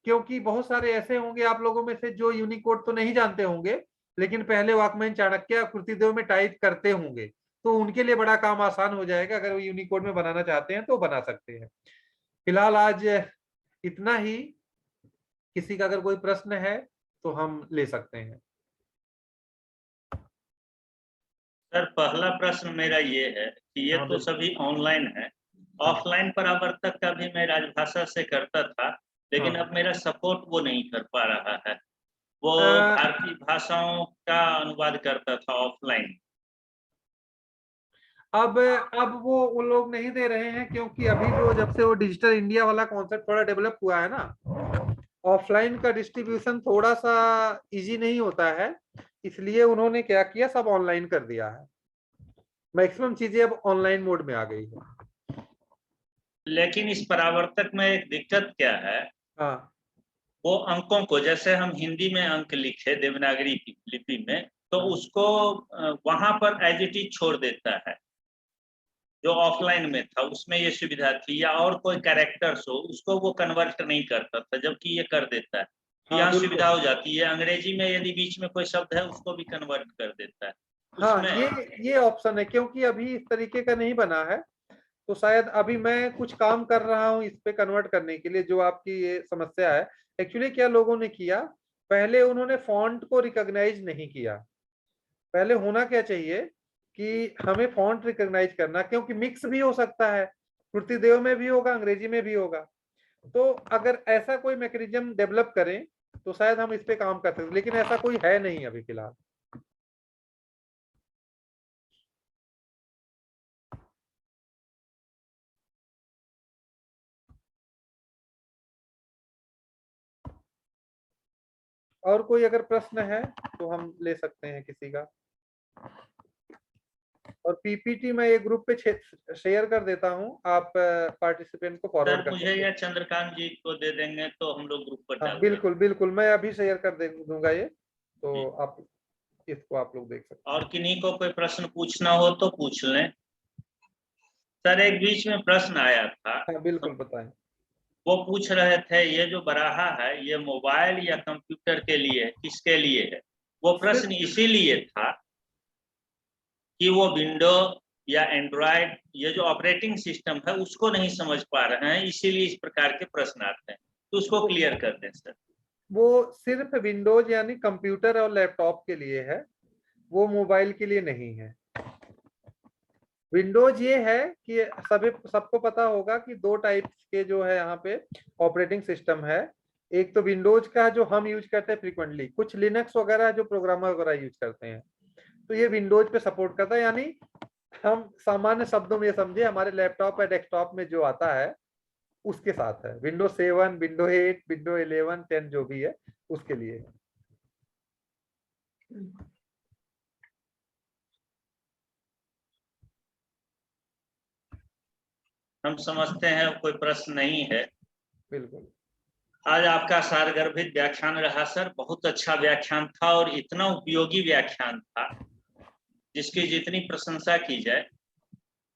क्योंकि बहुत सारे ऐसे होंगे आप लोगों में से जो यूनिकोड तो नहीं जानते होंगे, लेकिन पहले वॉकमैन चाणक्य कृतिदेव में टाइप करते होंगे, तो उनके लिए बड़ा काम आसान हो जाएगा। अगर वो यूनिकोड में बनाना चाहते हैं तो बना सकते हैं। फिलहाल आज इतना ही। किसी का अगर कोई प्रश्न है तो हम ले सकते हैं। सर पहला प्रश्न मेरा ये है कि ये हाँ, तो बिल्कुल। सभी ऑनलाइन है, ऑफलाइन परावर्तक का भी मैं राजभाषा से करता था, लेकिन हाँ। अब मेरा सपोर्ट वो नहीं कर पा रहा है। वो अ, भारतीय भाषाओं का अनुवाद करता था ऑफलाइन। अब वो लोग नहीं दे रहे हैं, क्योंकि अभी वो जब से वो डिजिटल इंडिया वाला कॉन्सेप्ट थोड़ा डेवलप हुआ है ना, ऑफलाइन का डिस्ट्रीब्यूशन थोड़ा सा इजी नहीं होता है, इसलिए उन्होंने क्या किया, सब ऑनलाइन कर दिया है। मैक्सिमम चीजें अब ऑनलाइन मोड में आ गई है। लेकिन इस परावर्तक में एक दिक्कत क्या है, हाँ। वो अंकों को, जैसे हम हिंदी में अंक लिखे देवनागरी लिपि में, तो हाँ। उसको वहां पर एज इट इज छोड़ देता है। जो ऑफलाइन में था उसमें ये सुविधा थी, या और कोई कैरेक्टर्स हो उसको वो कन्वर्ट नहीं करता था, जबकि ये कर देता है। हाँ, यहाँ बिल्कुल। सुविधा हो जाती है, अंग्रेजी में यदि बीच में कोई शब्द है उसको भी कन्वर्ट कर देता है हाँ, उसमें। ये ऑप्शन है, क्योंकि अभी इस तरीके का नहीं बना है, तो शायद अभी मैं कुछ काम कर रहा हूँ इस पे कन्वर्ट करने के लिए, जो आपकी ये समस्या है। एक्चुअली क्या लोगों ने किया, पहले उन्होंने फॉन्ट को रिकॉग्नाइज नहीं किया। पहले होना क्या चाहिए कि हमें फॉन्ट रिकॉग्नाइज करना, क्योंकि मिक्स भी हो सकता है, कृतिदेव में भी होगा, अंग्रेजी में भी होगा। तो अगर ऐसा कोई मैकेनिज्म डेवलप करें तो शायद हम इस पे काम कर सकते, लेकिन ऐसा कोई है नहीं अभी फिलहाल। और कोई अगर प्रश्न है तो हम ले सकते हैं किसी का। और पीपीटी मैं एक ग्रुप पे शेयर कर देता हूं, आप पार्टिसिपेंट को फॉरवर्ड सर कर मुझे सकते या हैं। चंद्रकांत जी को दे देंगे तो हम लोग ग्रुप पर हाँ, डाल देंगे। बिल्कुल बिल्कुल, मैं अभी शेयर कर दूंगा ये, जी। तो आप इसको आप लोग देख सकते और हैं। किन्हीं को कोई प्रश्न पूछना हो तो पूछ लें। सर एक बीच में प्रश्न आया था, हाँ, बिल्कुल बताएं। वो पूछ रहे थे ये जो बराहा है ये मोबाइल या कंप्यूटर के लिए, किसके लिए है? वो प्रश्न सिर्फ इसीलिए था कि वो विंडो या एंड्रॉयड, ये जो ऑपरेटिंग सिस्टम है उसको नहीं समझ पा रहे हैं, इसीलिए इस प्रकार के प्रश्न आते हैं, तो उसको क्लियर कर दें सर। वो सिर्फ विंडोज यानी कंप्यूटर और लैपटॉप के लिए है, वो मोबाइल के लिए नहीं है। विंडोज ये है कि सभी सबको पता होगा कि दो टाइप्स के जो है यहाँ पे ऑपरेटिंग सिस्टम है। एक तो विंडोज का जो हम यूज करते हैं फ्रीक्वेंटली, कुछ लिनक्स वगैरह जो प्रोग्रामर वगैरह यूज करते हैं, तो ये विंडोज पे सपोर्ट करता है। यानी हम सामान्य शब्दों में ये समझे, हमारे लैपटॉप या डेस्कटॉप में जो आता है उसके साथ है। विंडो 7, विंडो 8, विंडो 11, 10 जो भी है उसके लिए। हम समझते हैं कोई प्रश्न नहीं है। बिल्कुल। आज आपका सारगर्भित व्याख्यान रहा सर, बहुत अच्छा व्याख्यान था और इतना उपयोगी व्याख्यान था जिसकी जितनी प्रशंसा की जाए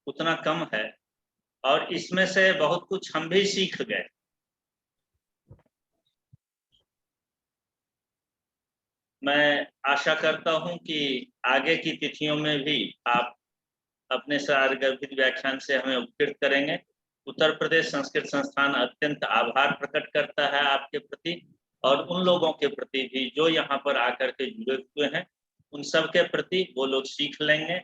उतना कम है, और इसमें से बहुत कुछ हम भी सीख गए। मैं आशा करता हूं कि आगे की तिथियों में भी आप अपने सारगर्भित व्याख्यान से हमें उपकृत करेंगे। उत्तर प्रदेश संस्कृत संस्थान अत्यंत आभार प्रकट करता है आपके प्रति, और उन लोगों के प्रति भी जो यहाँ पर आकर के जुड़े हुए हैं, उन सब के प्रति वो लोग सीख लेंगे।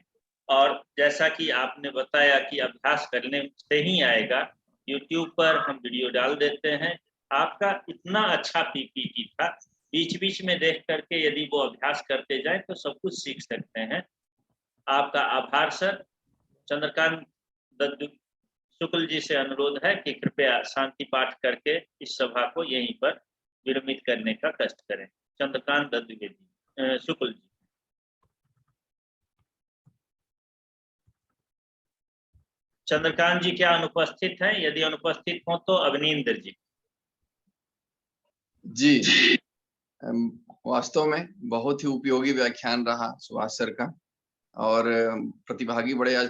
और जैसा कि आपने बताया कि अभ्यास करने से ही आएगा, YouTube पर हम वीडियो डाल देते हैं। आपका इतना अच्छा पीपीटी था, बीच बीच में देख करके यदि वो अभ्यास करते जाए तो सब कुछ सीख सकते हैं। आपका आभार सर। चंद्रकांत दत्त शुक्ल जी से अनुरोध है कि कृपया शांति पाठ करके इस सभा को यहीं पर विरमित करने का कष्ट करें। चंद्रकांत दत्त शुक्ल जी। चंद्रकांत जी क्या अनुपस्थित हैं? यदि अनुपस्थित हो तो अवनींद्र जी। जी, वास्तव में बहुत ही उपयोगी व्याख्यान रहा सुभाष सर का, और प्रतिभागी बड़े